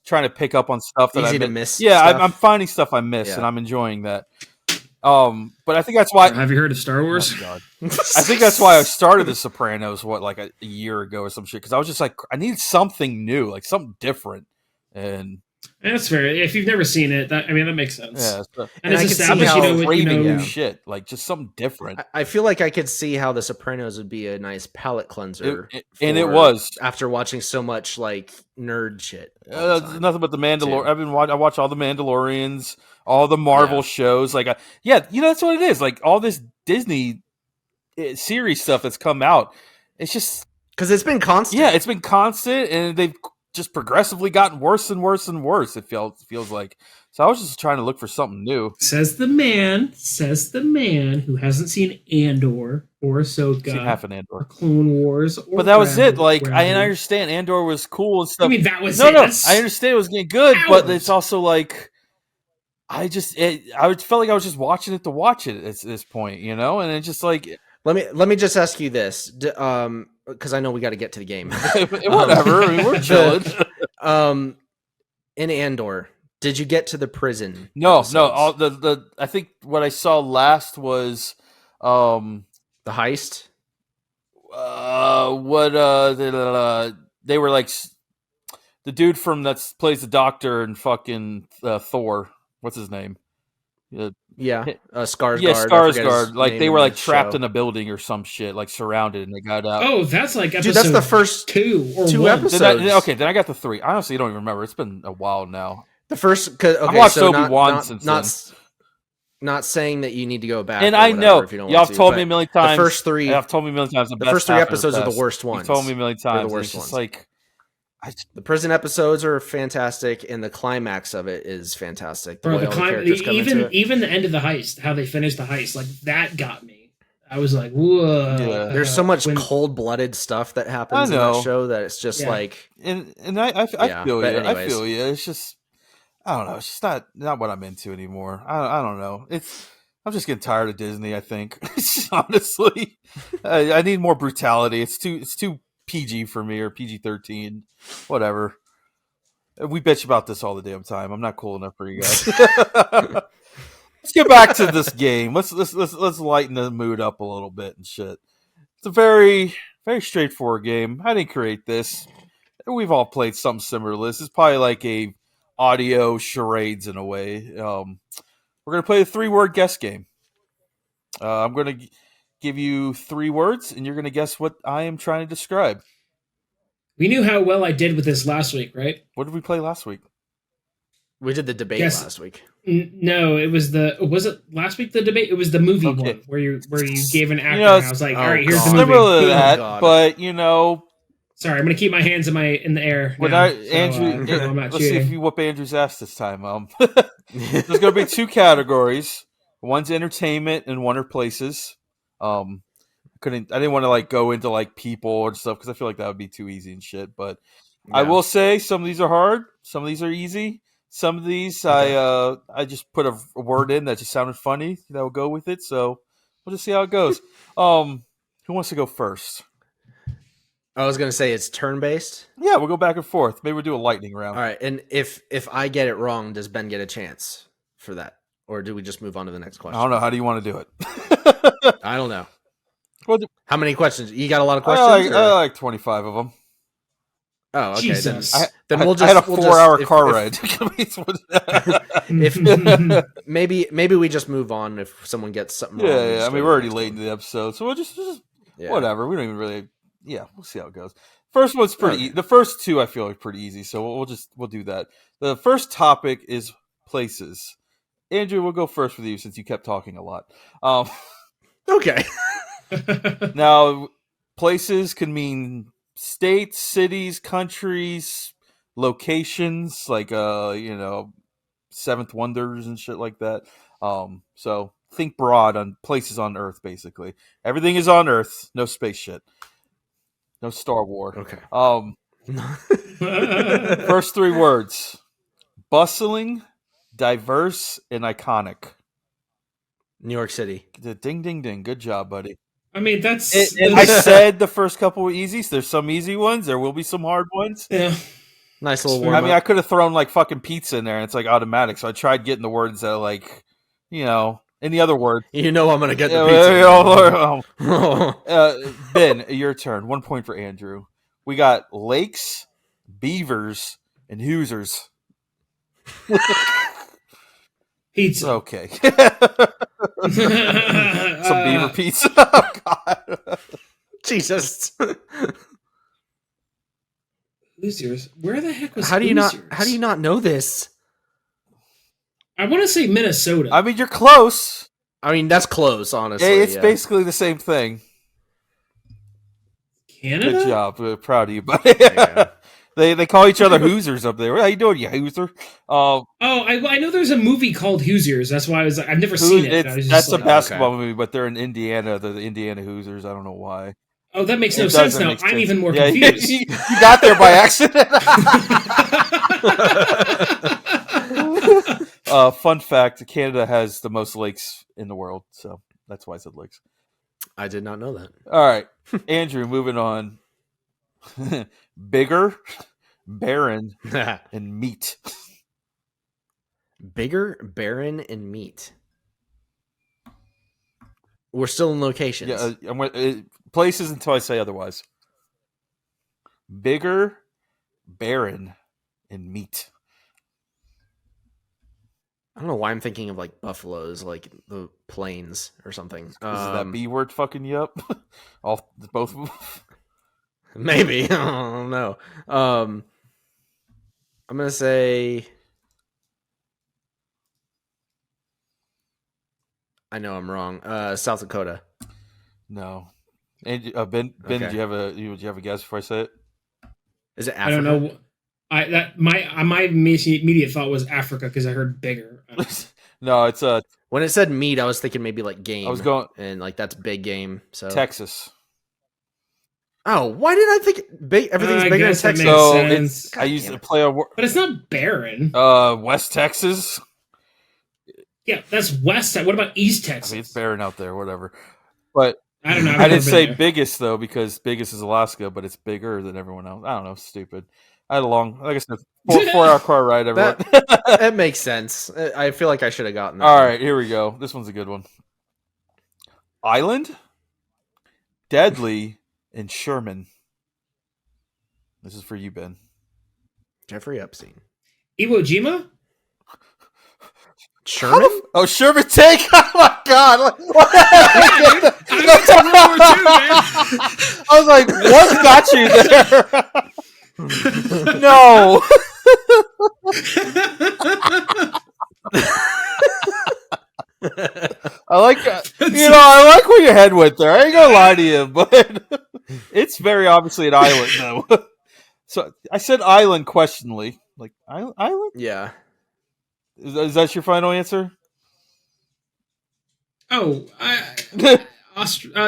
trying to pick up on stuff that Easy I to miss. miss Yeah, stuff. I'm finding stuff I miss, and I'm enjoying that. But I think that's why. Have you heard of Star Wars? Oh, God. I think that's why I started The Sopranos. Like a year ago or some shit? Because I was just like, I need something new, like something different, and That's fair. If you've never seen it, that makes sense. yeah. So, And it's I can see established, how craving yeah. new shit, like just something different. I feel like I could see how The Sopranos would be a nice palate cleanser, And it was after watching so much like nerd shit. all the time. nothing but the Mandalorian. too. I watch all the Mandalorians, all the Marvel shows. Like, that's what it is. Like all this Disney series stuff that's come out. It's just Because it's been constant. yeah, it's been constant, and they've just progressively gotten worse and worse and worse. It feels like. So I was just trying to look for something new. Says the man who hasn't seen Andor or Ahsoka Seen half an or Andor. Clone Wars. Or But that was it. Like, I Rebels. understand Andor was cool and stuff. I mean, that was No, it. That's I understand it was getting good, but hours. it's also like I felt like I was just watching it to watch it at this point, you know. And it's just like Let me just ask you this, because I know we got to get to the game. whatever. I mean, we're chilling. In Andor, did you get to the prison? No. episodes? All the I think what I saw last was The heist. they were like the dude from that plays the Doctor and fucking Thor. What's his name? Yeah, Skarsgård. Yeah, I forget his Skarsgård. Like name they were in like the trapped show. in a building or some shit, like surrounded, and they got out. Oh, that's like episode Dude, that's the first 2 or 2 1. episodes. Then I got the 3. I honestly don't even remember. It's been a while now. The first. Okay, I've watched so Obi-Wan since not saying that you need to go back. And or I whatever know if you don't y'all want have to, told but me a million times. The first 3. Y'all have told me a million times. The first 3 episodes are the worst ones. You told me a million They're times. the worst It's just ones. like The prison episodes are fantastic, and the climax of it is fantastic. Bro, way the all climb, characters come into it. even the end of the heist, how they finished the heist, like that got me. I was like, whoa. Yeah. There's so much when- cold-blooded stuff that happens I in know. that show that it's just Yeah. like and I Yeah, feel but you. I anyways. feel you. It's just I don't know. It's just not what I'm into anymore. I don't know. I'm just getting tired of Disney. I think honestly, I need more brutality. It's too PG for me or PG-13, whatever. We bitch about this all the damn time. I'm not cool enough for you guys. Let's get back to this game. Let's lighten the mood up a little bit and shit. It's a very, very straightforward game. I didn't create this. We've all played something similar to this. It's probably like a audio charades in a way. We're going to play a 3-word guess game. I'm going to give you 3 words, and you're going to guess what I am trying to describe. We knew how well I did with this last week, right? What did we play last week? We did the debate Yes. last week. No, it was it last week the debate? It was the movie Okay. one where you gave an actor. You know, and I was like, oh, all right, here's God. the movie. Similar to Boom. that, God. but you know, Sorry, I'm gonna keep my hands in the air. when now, Andrew, I'm not let's see if cheating. you whoop Andrew's ass this time. There's going to be 2 categories. One's entertainment, and one are places. I didn't want to like go into like people or stuff because I feel like that would be too easy and shit. But I will say some of these are hard, some of these are easy. Some of these I just put a word in that just sounded funny that will go with it. So we'll just see how it goes. Who wants to go first? I was gonna say it's turn based. Yeah, we'll go back and forth. Maybe we'll do a lightning round. All right, and if I get it wrong, does Ben get a chance for that, or do we just move on to the next question? I don't know. How do you want to do it? I don't know. Well, How many questions? You got a lot of I questions? like 25 of them. Oh, okay. Jesus. Then we'll just. I had a we'll 4-hour just, car if, ride. If maybe we just move on if someone gets something wrong. Yeah. I mean, we're already late into the episode, so we'll just Yeah. whatever. We don't even really. Yeah, we'll see how it goes. First one's pretty. Okay. The first 2 I feel like pretty easy, so we'll do that. The first topic is places. Andrew, we'll go first with you since you kept talking a lot. Okay. Now, places can mean states, cities, countries, locations, like Seventh Wonders and shit like that. So think broad on places on Earth, basically. Everything is on Earth, no space shit. No Star Wars. Okay. First 3 words: bustling, diverse, and iconic. New York City. Ding, ding, ding. Good job, buddy. I mean, that's. I said the first couple were easy. So there's some easy ones. There will be some hard ones. Yeah. Nice little I warm I mean, I could have thrown like fucking pizza in there, and it's like automatic. So I tried getting the words that like, any other word. You know I'm gonna get the pizza. Ben, your turn. 1 point for Andrew. We got lakes, beavers, and Hoosiers. Pizza. Okay. Some beaver pizza. Oh, God. Jesus. Hoosiers. Where the heck was How do you Hoosiers? not know this? I want to say Minnesota. I mean, you're close. I mean, that's close, honestly. It's yeah. basically the same thing. Canada? Good job. We're proud of you, buddy. Yeah. They call each other Hoosers up there. How you doing, you Hooser? I know there's a movie called Hoosiers. That's why I was like, I've never seen it. I was just That's a like, basketball movie, but they're in Indiana. They're the Indiana Hoosers. I don't know why. oh, that makes no It sense doesn't now. make I'm sense. even more Yeah, confused. you got there by accident. Fun fact: Canada has the most lakes in the world, so that's why I said lakes. I did not know that. All right, Andrew. Moving on. Bigger, barren, and meat. Bigger, barren, and meat. We're still in locations. Yeah, places until I say otherwise. Bigger, barren, and meat. I don't know why I'm thinking of like buffaloes, like the plains or something. Is that B word fucking you up? Both of them? Maybe. I don't know. I'm gonna say. I know I'm wrong. South Dakota. No. And Ben, Okay. did you have a guess before I say it? Is it Africa? I don't know. My immediate thought was Africa because I heard bigger. No, it's When it said meat, I was thinking maybe like game. I was going and like that's big game. So Texas. Oh, why did I think big? Everything's I bigger in guess that Texas. makes So sense. I used to play a word. But it's not barren. West Texas. Yeah, that's West. What about East I Texas? mean, it's barren out there, whatever. But I don't know. I've I never didn't been say there. biggest though because biggest is Alaska, but it's bigger than everyone else. I don't know. Stupid. I had a long, like I said, 4-hour car ride. Everyone. That makes sense. I feel like I should have gotten that. All right, here we go. This one's a good one. Island, Deadly, and Sherman. This is for you, Ben. Jeffrey Epstein. Iwo Jima? Sherman? Oh, Sherman Tank! Oh my god! I went to World War II, man. I was like, what got you there? No. I like I like where your head went there. I ain't gonna lie to you, but it's very obviously an island, though. So I said island questioningly, like island. Yeah. Is that your final answer? Oh,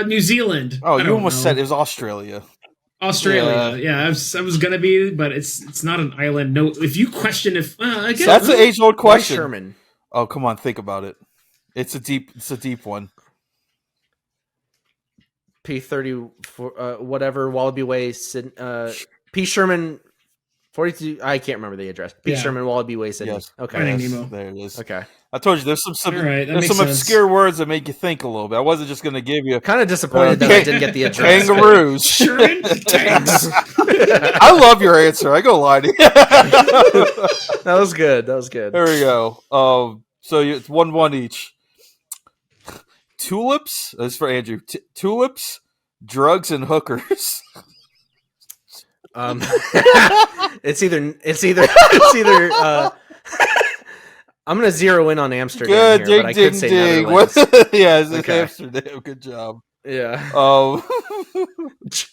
New Zealand. Oh, I you don't almost know. said it was Australia. Australia. Yeah, I was gonna be, but it's not an island. No, if you question if I guess So that's an age-old Why question. Sherman? Oh, come on, think about it. It's a deep one. P30 whatever Wallaby Way. P Sherman 42. I can't remember the address. P Yeah. Sherman Wallaby Way, Sydney. Yes. Okay. Finding Yes, Nemo. there it is. Okay. I told you there's some All right, that there's makes some sense. obscure words that make you think a little bit. I wasn't just going to give you Kind of disappointed that I didn't get the address. kangaroos. Sherman tanks. I love your answer. I go lie to you. That was good. That was good. There we go. So it's 1-1 each. Tulips. This is for Andrew. Tulips, drugs, and hookers. It's either I'm gonna zero in on Amsterdam Good, here, but I could say Netherlands. Yeah, it's Okay. Amsterdam. Good job. Yeah.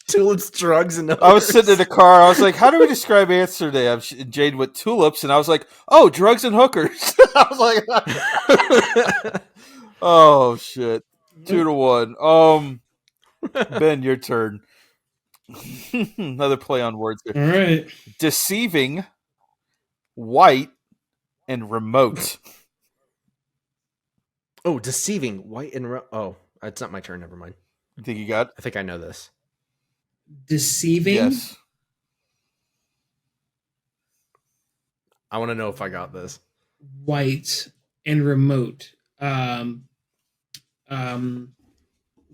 Tulips, drugs, and I was sitting in the car. I was like, "How do we describe Amsterdam?" Jade went tulips, and I was like, "Oh, drugs and hookers." I was like, "Oh shit, 2-1." Ben, your turn. Another play on words here. All right. Deceiving, white, and remote. Oh, deceiving, white and oh, it's not my turn. Never mind. You think you got? I think I know this. Deceiving. Yes. I want to know if I got this. White and remote.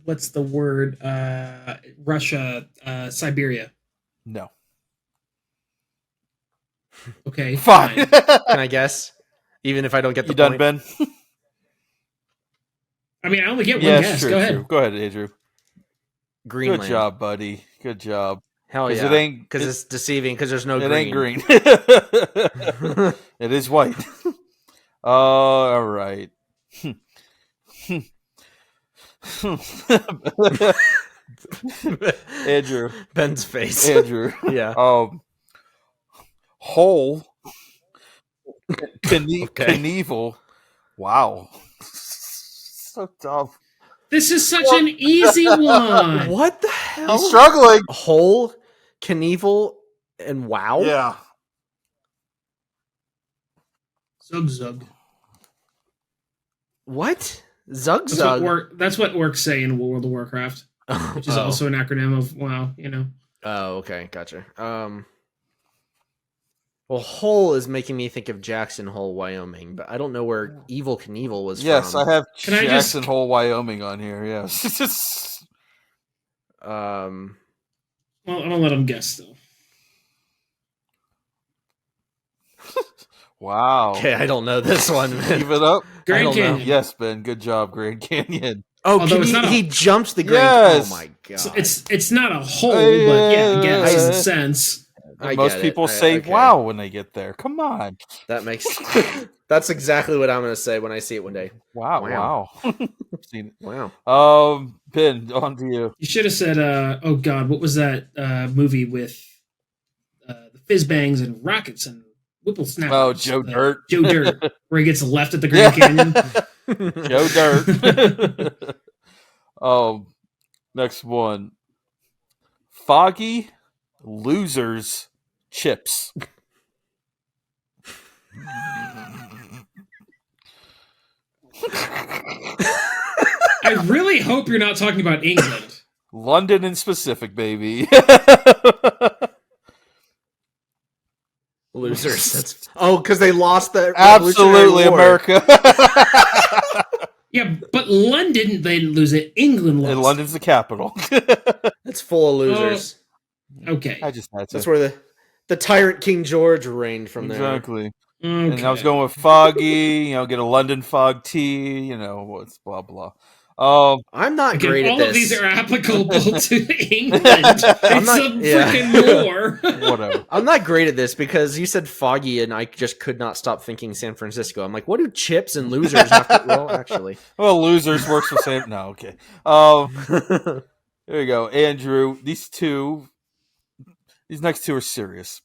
What's the word? Russia, Siberia. No. Okay, Fine. Can I guess? Even if I don't get the You done, point? Ben? I mean, I only get one Yeah, guess. sure, Go ahead. sure. Go ahead, Andrew. Greenland. Good job, buddy. Good job. Hell 'Cause yeah. it ain't- Because it's deceiving. Because there's no It green. ain't green. It is white. All right. Andrew. Ben's face. Andrew. Yeah. Whole. Okay. Knievel. Wow. So tough. This is such an easy one. What the hell? He's struggling. Whole, Knievel, and wow. Yeah. Zug zug. What? Zug That's what, zug. that's what orcs say in World of Warcraft, which is also an acronym of WoW. You know. Oh, okay, gotcha. Well, Hole is making me think of Jackson Hole, Wyoming, but I don't know where Evil Knievel was Yes, from. I have Can I Jackson just- Hole, Wyoming on here. Yes. Well, I'm gonna let him guess though. Wow. Okay, I don't know this one. Give it up. Grand don't know. Canyon. Yes, Ben. Good job, Grand Canyon. Oh, Although it's not a- he jumped the green. Yes. Oh my god! So it's not a hole, but yeah, I guess in Yeah. sense. I Most get it. people say okay. "wow" when they get there. Come on. That makes. That's exactly what I'm going to say when I see it one day. Wow. Seen it. Wow. Ben, on to you. You should have said, "Oh God, what was that movie with the fizz bangs and rockets and whipple snappers?" Oh, Joe Dirt. Joe Dirt, where he gets left at the Grand Canyon. Joe Dirt. Next one. Foggy losers chips. I really hope you're not talking about England. London in specific, baby. Losers. Because they lost the Absolutely, Revolutionary War. America. Yeah, but London, they didn't lose it. England lost. And London's the capital. It's full of losers. Okay. I just had to. That's where the tyrant King George reigned from Exactly. Okay. And I was going with foggy, get a London fog tea, what's blah blah. I'm not Again, great at all this. of these are applicable to England. It's freaking war. Whatever. I'm not great at this because you said foggy, and I just could not stop thinking San Francisco. I'm like, what do chips and losers have to? Well, actually, Well, losers works for same. No, okay. There you go, Andrew. These next two are serious.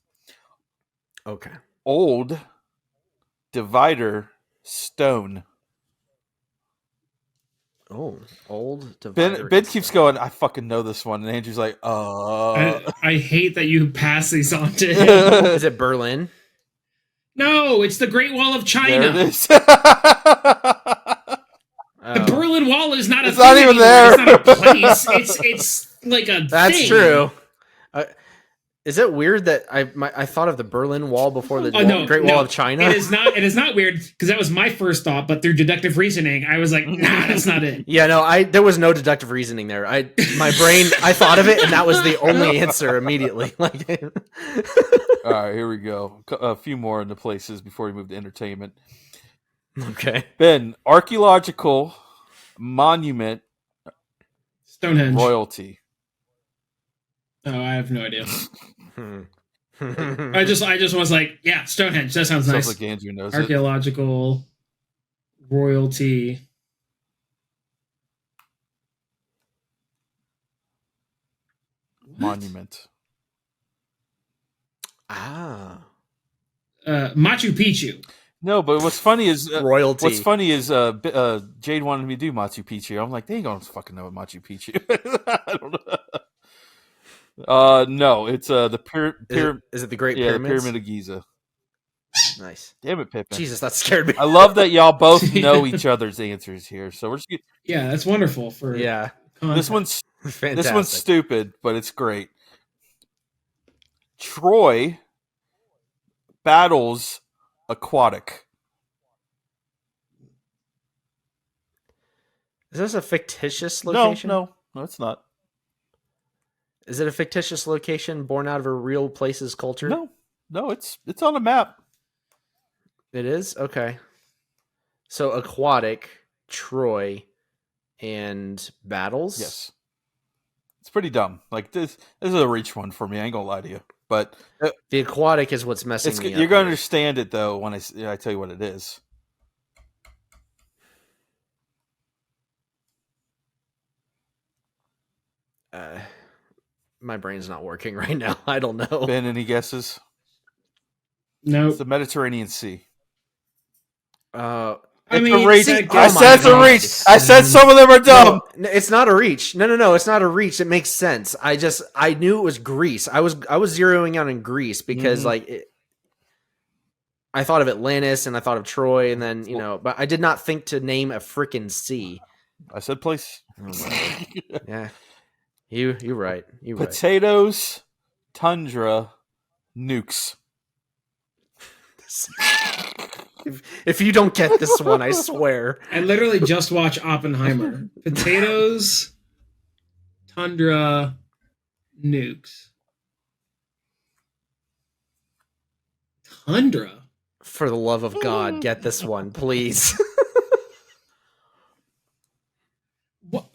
okay. Old, divider, stone. Oh, old divider. Ben keeps going, I fucking know this one. And Andrew's like, I hate that you pass these on to him. Is it Berlin? No, it's the Great Wall of China. There it is. The Berlin Wall is not a It's thing not even anymore. there. It's not a place. It's like a That's thing. true. Is it weird that I thought of the Berlin Wall before the Great Wall of China? It is not. It is not weird because that was my first thought. But through deductive reasoning, I was like, nah, that's not it. Yeah, no, there was no deductive reasoning there. My brain, I thought of it, and that was the only answer immediately. Like, All right, here we go. A few more in the places before we move to entertainment. okay. Ben, archaeological monument, Stonehenge. royalty. Oh, I have no idea. I just was like, yeah, Stonehenge. That sounds nice. Sounds like Andrew knows Archaeological royalty. it. Monument. Ah. Machu Picchu. No, but what's funny is Royalty. What's funny is Jade wanted me to do Machu Picchu. I'm like, they ain't gonna fucking know what Machu Picchu. I don't know. No, it's the pyramid. Is it the Great The Pyramids? Pyramid of Giza. Nice. Damn it, Pippin. Jesus, that scared me. I love that y'all both know each other's answers here. So we're just Yeah, that's wonderful for Yeah. this one's Fantastic. This one's stupid, but it's great. Troy battles aquatic. Is this a fictitious location? No, it's not. Is it a fictitious location born out of a real place's culture? No, it's on a map. It is? Okay. So aquatic, Troy, and battles? Yes. It's pretty dumb. Like this is a reach one for me. I ain't gonna lie to you. But The aquatic is what's messing me up. you're gonna here. understand it though when I tell you what it is. My brain's not working right now. I don't know. Ben, any guesses? no. It's the Mediterranean Sea. Uh, I It's mean, a reach. that- I oh said my it's a God. reach. I said some of them are dumb. No, it's not a reach. No, it's not a reach. It makes sense. I knew it was Greece. I was zeroing out in Greece because I thought of Atlantis and I thought of Troy and then but I did not think to name a freaking sea. I said place. Yeah, you're right. You're right. Potatoes, tundra, nukes. If you don't get this one, I swear. I literally just watched Oppenheimer. Potatoes, tundra, nukes. Tundra? For the love of God, get this one, please.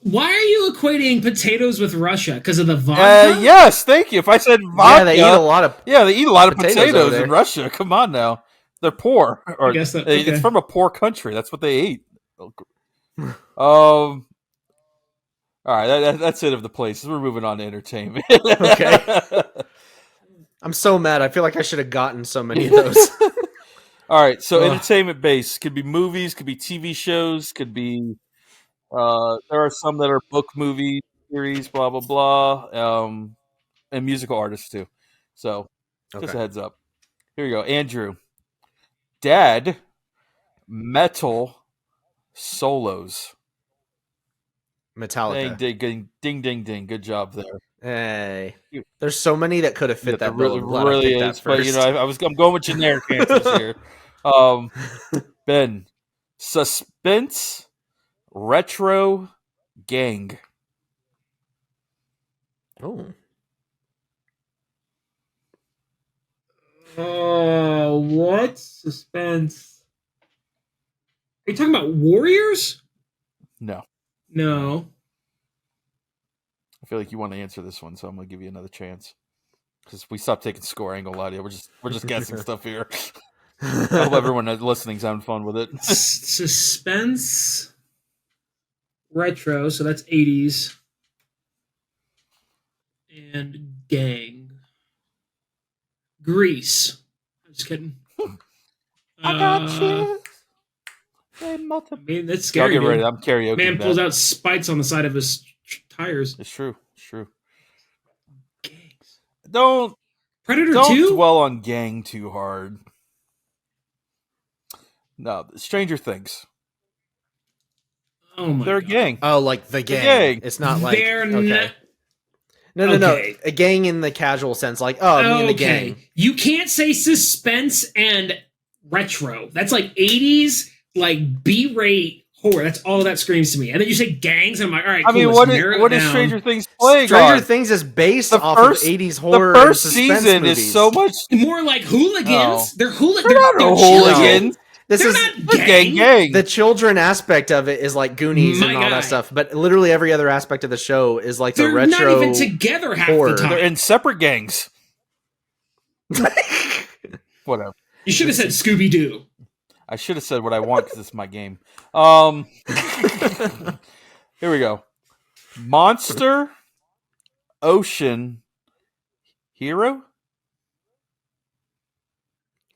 Why are you equating potatoes with Russia? Because of the vodka? Yes, thank you. If I said vodka, Yeah, they eat a lot of. Yeah, they eat a lot of potatoes over potatoes there. in Russia. Come on now. They're poor. Or, I guess that- It's okay. from a poor country. That's what they eat. All right, that's it of the places. We're moving on to entertainment. Okay. I'm so mad. I feel like I should have gotten so many of those. All right, so Ugh. entertainment base could be movies, could be TV shows, could be. There are some that are book movie series, blah blah blah, and musical artists too. So, just Okay. a heads up. Here we go, Andrew. Dad, metal, solos. Metallica. Ding, ding, ding, ding. Good job there. Hey, there's so many that could have fit that bill. Really, I'm glad I really picked that is. But first. I'm going with generic answers here. Ben, suspense, Retro gang. Oh. Oh, what? Suspense. Are you talking about Warriors? No. No. I feel like you want to answer this one, so I'm gonna give you another chance. Because we stopped taking score, I ain't gonna lie to you. We're just guessing stuff here. I hope everyone listening's having fun with it. Suspense. Retro, so that's 80s. And gang. Grease. I'm just kidding. I got you. I mean, that's Y'all scary. get Dude. ready. I'm karaoke. Man pulls out spikes on the side of his tires. It's true. It's true. Gangs. Don't Predator 2? dwell on gang too hard. No, Stranger Things. Oh my They're God. a gang. Oh, like the gang. gang. It's not like They're okay. not. No. Okay. A gang in the casual sense, like me and the gang. You can't say suspense and retro. That's like 80s, like B-rate horror. That's all that screams to me. And then you say gangs, and I'm like, all right, cool, I mean, what is Stranger Things playing Stranger on? Things is based The off first- of 80s horror. The first and suspense season movies. is so much. More like hooligans. No. They're hooligans. They're not hooligans. This They're is not gang. the children aspect of it is like Goonies My and all guy. that stuff, but literally every other aspect of the show is like They're the retro. not even together half horror. the time. They're in separate gangs. Whatever. You should have said Scooby-Doo. I should have said what I want because it's my game. Here we go. Monster Ocean Hero.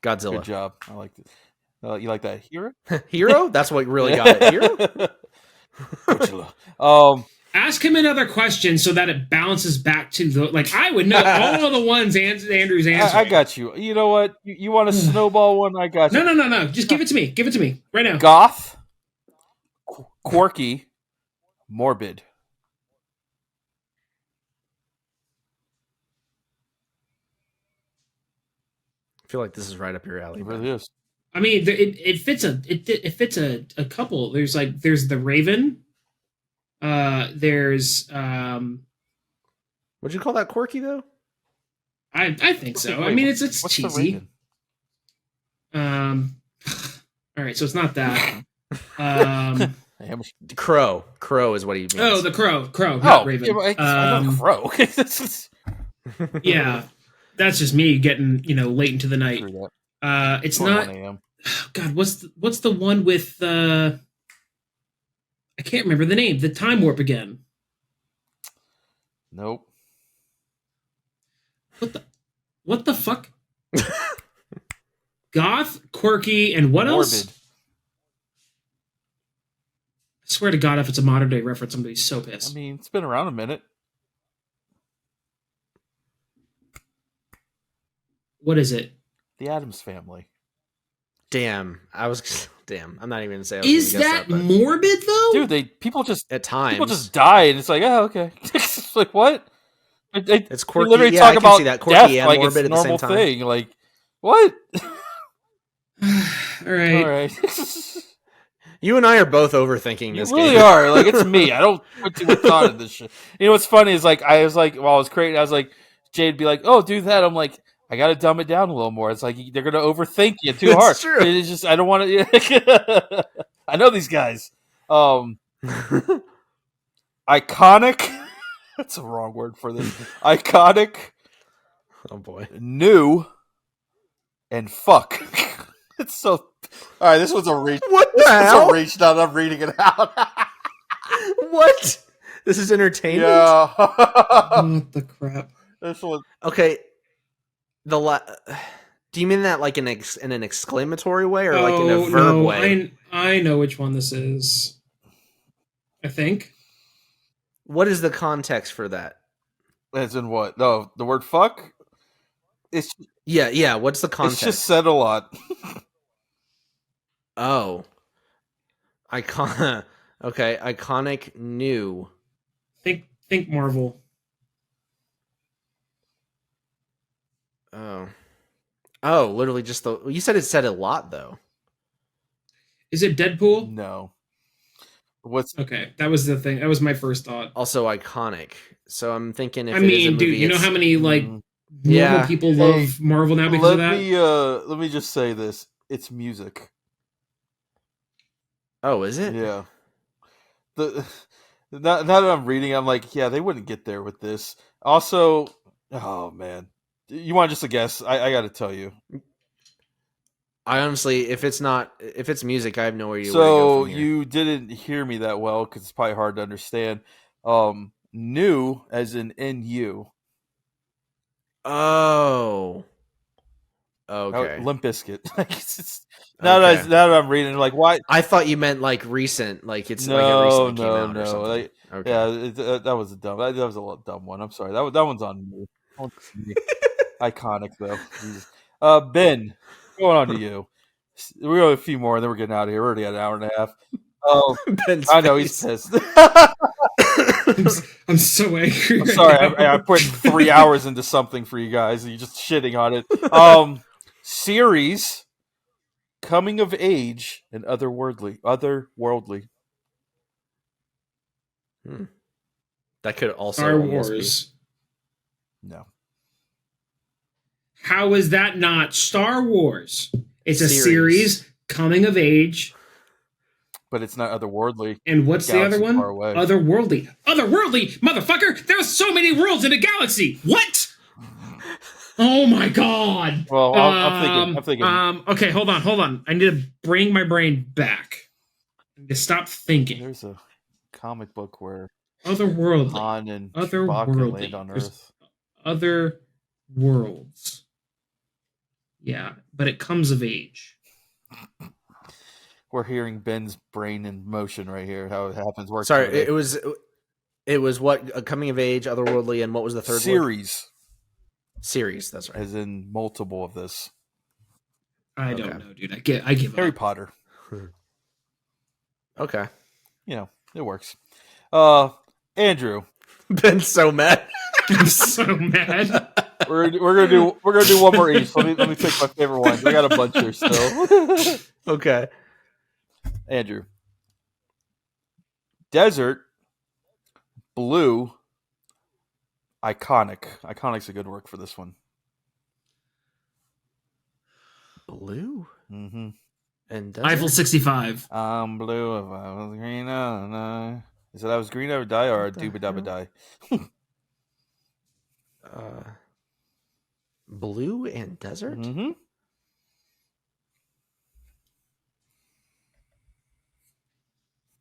Godzilla. Good job. I like it. You like that, Hero? Hero? That's what really got it. Hero? Godzilla. Ask him another question so that it balances back to the like. I would know all the ones Andrew's answering. I got you. You know what? You want a snowball one? I got you. No. Just give it to me. Give it to me right now. Goth, quirky, morbid. I feel like this is right up your alley. It really is. I mean, it fits a couple. There's the Raven. There's Would you call that quirky though? I think so. I mean, it's What's the cheesy. Raven? All right, so it's not that. Crow. Crow is what he means. Oh, the Crow, not Raven. Yeah, I know Crow. Yeah, that's just me getting late into the night. It's not. God, what's the one with I can't remember the name. The time warp again. Nope. What the fuck? Goth, quirky, and what else? Morbid. I swear to God, if it's a modern day reference, I'm gonna be so pissed. I mean, it's been around a minute. What is it? The Addams Family. Damn. I'm not even gonna say. Is that morbid though? Dude, people just at times people just die, and it's like, oh, okay. It's like what? It's quirky. They literally Yeah, talk I can about see that. Quirky death and like morbid it's at the same normal time. thing. Like what? All right. All right. You and I are both overthinking You this really game. are. Like it's me. I don't put too much thought into this shit. You know what's funny is like I was like while I was creating, I was like Jay'd be like, "Oh, do that." I'm like, I got to dumb it down a little more. It's like they're gonna overthink you too hard. It's true. It's just I don't want to. I know these guys. Iconic. That's a wrong word for this. Iconic. Oh boy. New. And fuck. It's so. All right, this one's a reach. What the This hell? one's a reach. Now I'm reading it out. What? This is entertainment. Yeah. What the crap? This one. Okay. Do you mean that like in an exclamatory way or like in a verb way? I know which one this is. I think. What is the context for that? As in what? No, the word fuck. It's Yeah. What's the context? it's just said a lot. Oh. Okay, iconic new. Think Marvel. Oh, literally just you said it said a lot though. Is it Deadpool? No. What's Okay, that was the thing. That was my first thought. Also iconic. So I'm thinking if I it is a mean, movie, dude, you know it's how many like Mm, normal yeah. people Hey, love Marvel now because of that? let me just say this. It's music. Oh, is it? Yeah. The now that I'm reading, I'm like, yeah, they wouldn't get there with this. Also, oh man, you want just a guess? I got to tell you. I honestly, if it's music, I have no idea where to go So from here. you didn't hear me that well because it's probably hard to understand. New as in NU. Oh. Okay. Limp Bizkit. Like Okay. now that I'm reading, like why? I thought you meant like recent, like it's like it No, recently came no, out or no. something. Like, Okay. yeah, that was a that was a little dumb one. I'm sorry. That one's on me. That one's on me. Iconic though. Jesus. Ben, going on to you. We have a few more, and then we're getting out of here. We're already at an hour and a half. Oh, Ben's I know he's face. pissed. I'm so angry. I'm right sorry. now. I put 3 hours into something for you guys, and you're just shitting on it. Series, coming of age, and otherworldly. That could also Star almost Wars. No. How is that not Star Wars? It's a Series. series coming of age. But it's not otherworldly. And what's the other Galaxy one? far away. Otherworldly. Otherworldly, motherfucker! There's so many worlds in a galaxy. What? Oh my god. Well, I'm thinking. Okay, hold on. I need to bring my brain back. I need to stop thinking. There's a comic book where Otherworldly. Han and Chewbacca land on There's Earth. other worlds. Yeah, but it comes of age. We're hearing Ben's brain in motion right here. How it happens. Sorry, it was what a coming of age, otherworldly, and what was the third word? Series, Series. That's right. as in multiple of this. I don't know, dude. I give Harry up. Potter. Okay. You know, it works. Andrew, Ben's so mad. I'm so mad. we're gonna do one more each. Let me pick my favorite ones. I got a bunch here still. Okay. Andrew, desert, blue, iconic. Iconic's a good work for this one. Blue Mm-hmm. and desert? Eiffel 65. I'm blue if I was green. Is it I was green I would die or What the dooba dabba die? Blue and desert? Mm-hmm.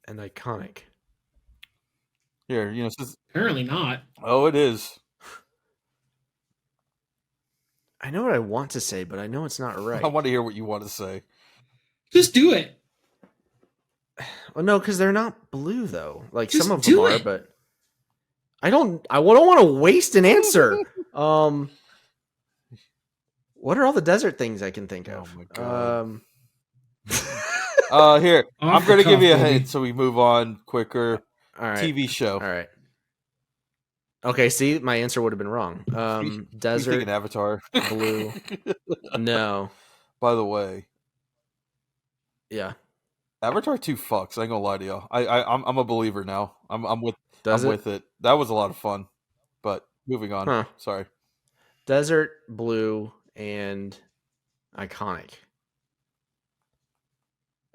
And iconic. Here, you know, since, Apparently not. oh, it is. I know what I want to say, but I know it's not right. I want to hear what you want to say. Just do it. Well, no, because they're not blue though. Like Just some of them do are, it. but I don't want to waste an answer. What are all the desert things I can think of? Oh my God. Here, Off I'm the going to give cuff, you a baby. hint so we move on quicker. All right. TV show. All right. Okay, see, my answer would have been wrong. You Desert, thinking Avatar? blue. No. By the way, Yeah. Avatar 2 fucks. I ain't gonna lie to you. I'm a believer now. I'm with it. That was a lot of fun. But moving on. Huh. Sorry. Desert, blue, and iconic.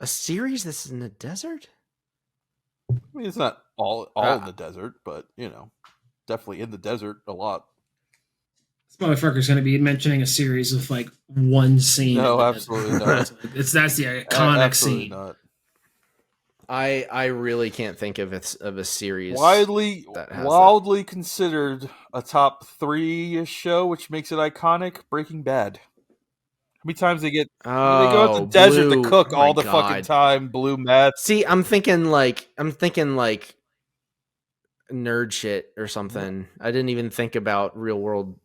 A series that's in the desert? I mean, it's not all in the desert, but you know, definitely in the desert a lot. This motherfucker's going to be mentioning a series with like one scene. No, in the absolutely desert. not. That's the iconic Absolutely scene. not. I really can't think of a series. Wildly that has considered a top 3 show, which makes it iconic. Breaking Bad. How many times they go out the desert to cook all the fucking time? Blue meth. See, I'm thinking like nerd shit or something. I didn't even think about real world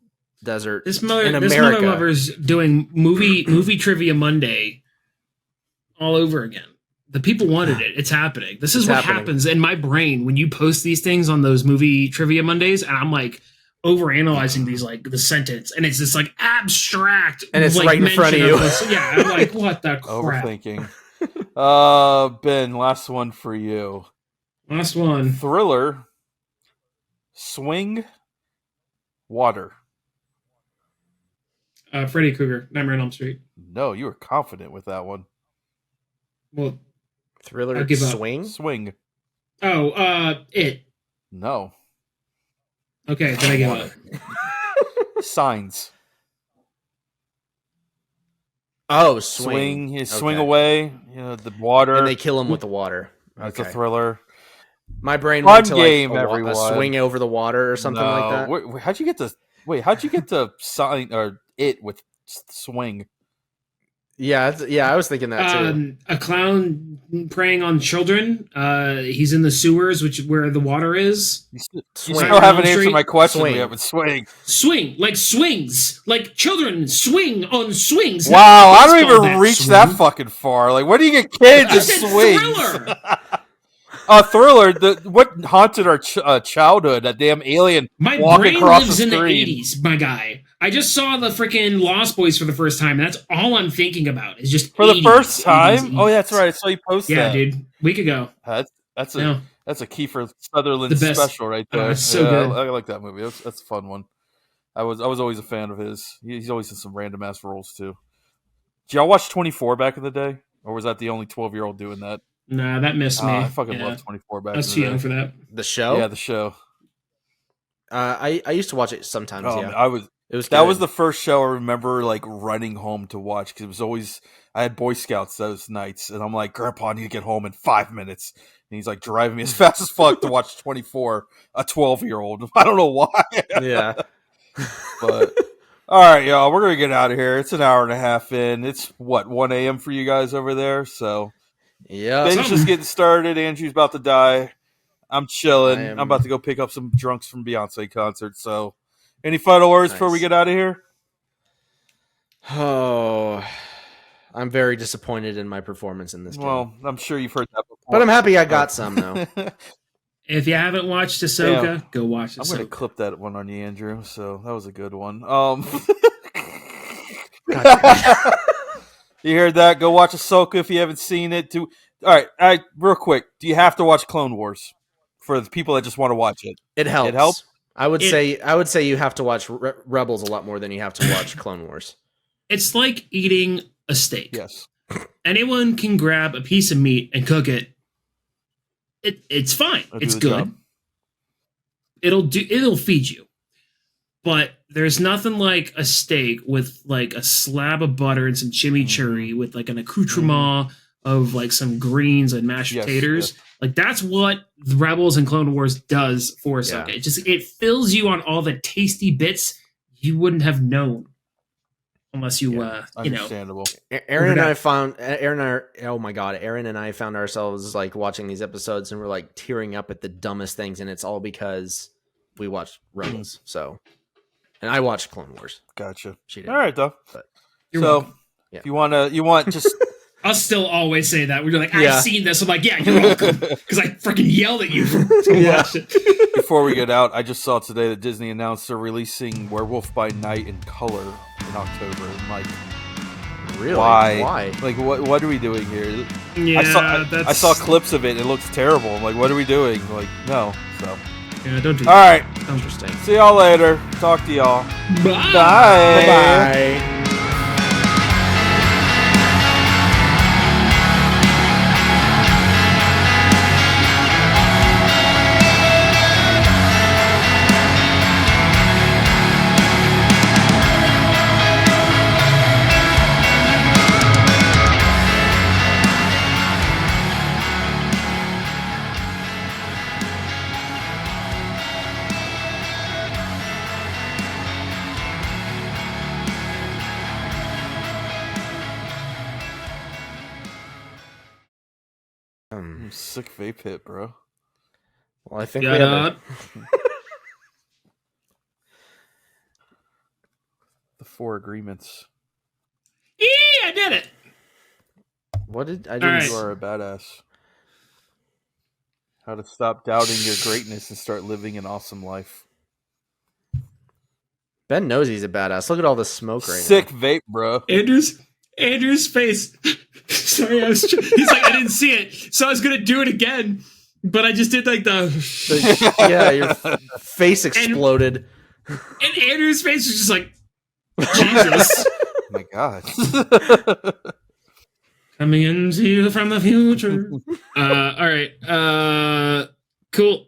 desert This in mother America. lover's doing movie trivia Monday all over again. The people wanted it. It's happening. This is what happens in my brain when you post these things on those movie trivia Mondays, and I'm like overanalyzing these, like the sentence, and it's this like abstract, and it's like, right in front of you. Yeah, I'm like, what the crap? Overthinking. Ben, last one for you. Last one. Thriller, swing, water. Freddy Krueger, Nightmare on Elm Street. No, you were confident with that one. Well, Thriller, I'll give up. Swing. Oh, It. No. Okay, then I give up. Signs. Oh, Swing. You swing Okay. away. You know, the water. And they kill him with the water. That's Okay. a thriller. My brain Fun went to game, like a everyone. swing over the water or something like that. How'd you get to? Wait, how'd you get to sign or it with swing? Yeah, I was thinking that too. A clown preying on children. He's in the sewers, where the water is. You Swing. still haven't answered Street. my question. Swing. We haven't swing. Swing, like swings, like children swing on swings. Wow, I don't Baseball even bat reach swing. that fucking far. Like, where do you get kids I to said swing? Thriller. Thriller. What haunted our childhood? That damn alien My walking brain across lives the in the screen. 80s, my guy. I just saw the freaking Lost Boys for the first time, and that's all I'm thinking about. Is just For the 80s, first time. 80s. Oh, yeah, that's right. I saw you post Yeah, that. dude. Week ago. That's a No. that's a Kiefer Sutherland The best. special right there. It's so good. I like that movie. That's a fun one. I was always a fan of his. He's always in some random ass roles too. Did y'all watch 24 back in the day, or was that the only 12-year-old doing that? Nah, that missed me. I fucking Yeah. love 24 back. I was in too the young day. for that. The show? Yeah, the show. I used to watch it sometimes. Oh, Yeah, man, it was that was the first show I remember like running home to watch because it was always I had Boy Scouts those nights, and I'm like, Grandpa, I need to get home in 5 minutes, and he's like driving me as fast as fuck to watch 24, a 12-year-old. I don't know why. Yeah. But all right, y'all, we're gonna get out of here. It's an hour and a half in. It's 1 a.m. for you guys over there. So Yeah. Ben's just getting started. Andrew's about to die. I'm chilling. I am- I'm about to go pick up some drunks from Beyonce concert. So, any final words before we Nice. get out of here? Oh, I'm very disappointed in my performance in this game. Well, I'm sure you've heard that before. But I'm happy I got some though. If you haven't watched Ahsoka, Yeah. go watch I'm going to Ahsoka. clip that one on you, Andrew. So that was a good one. You heard that? Go watch Ahsoka if you haven't seen it. All right, real quick. Do you have to watch Clone Wars for the people that just want to watch it? It helps. It helps? I would say you have to watch Rebels a lot more than you have to watch Clone Wars. It's like eating a steak. Yes. Anyone can grab a piece of meat and cook it. It's fine. It'll do It's the good. job. It'll feed you. But there's nothing like a steak with like a slab of butter and some chimichurri with like an accoutrement of like some greens and mashed Yes, potatoes. yes. Like that's what the Rebels and Clone Wars does for Ahsoka. Yeah. It fills you on all the tasty bits you wouldn't have known unless you you know. Understandable. Aaron and I found ourselves like watching these episodes and we're like tearing up at the dumbest things, and it's all because we watched Rebels. So, and I watched Clone Wars. Gotcha. She did. All right, though. You're So, welcome. Yeah. if you want just I'll still always say that. We're like, Yeah. I've seen this. I'm like, yeah, you're welcome. Because I freaking yelled at you for Yeah. watch it. before we get out, I just saw today that Disney announced they're releasing Werewolf by Night in color in October. I'm like, Really? why? Like, what are we doing here? Yeah, I saw clips of it. It looks terrible. I'm like, what are we doing? Like, no. So, Yeah, don't do all that. right. Interesting. See y'all later. Talk to y'all. Bye. Bye. Bye. Sick vape hit, bro. Well, I think Shut we have up. The 4 agreements. I did it. What did I All didn't right. You are a badass. How to stop doubting your greatness and start living an awesome life. Ben knows he's a badass. Look at all the smoke right Sick vape, bro. Andrew's face. Sorry, he's like, I didn't see it, so I was gonna do it again. But I just did like Yeah, your face exploded. and Andrew's face was just like, Jesus. Oh my God. Coming into you from the future. All right. Cool.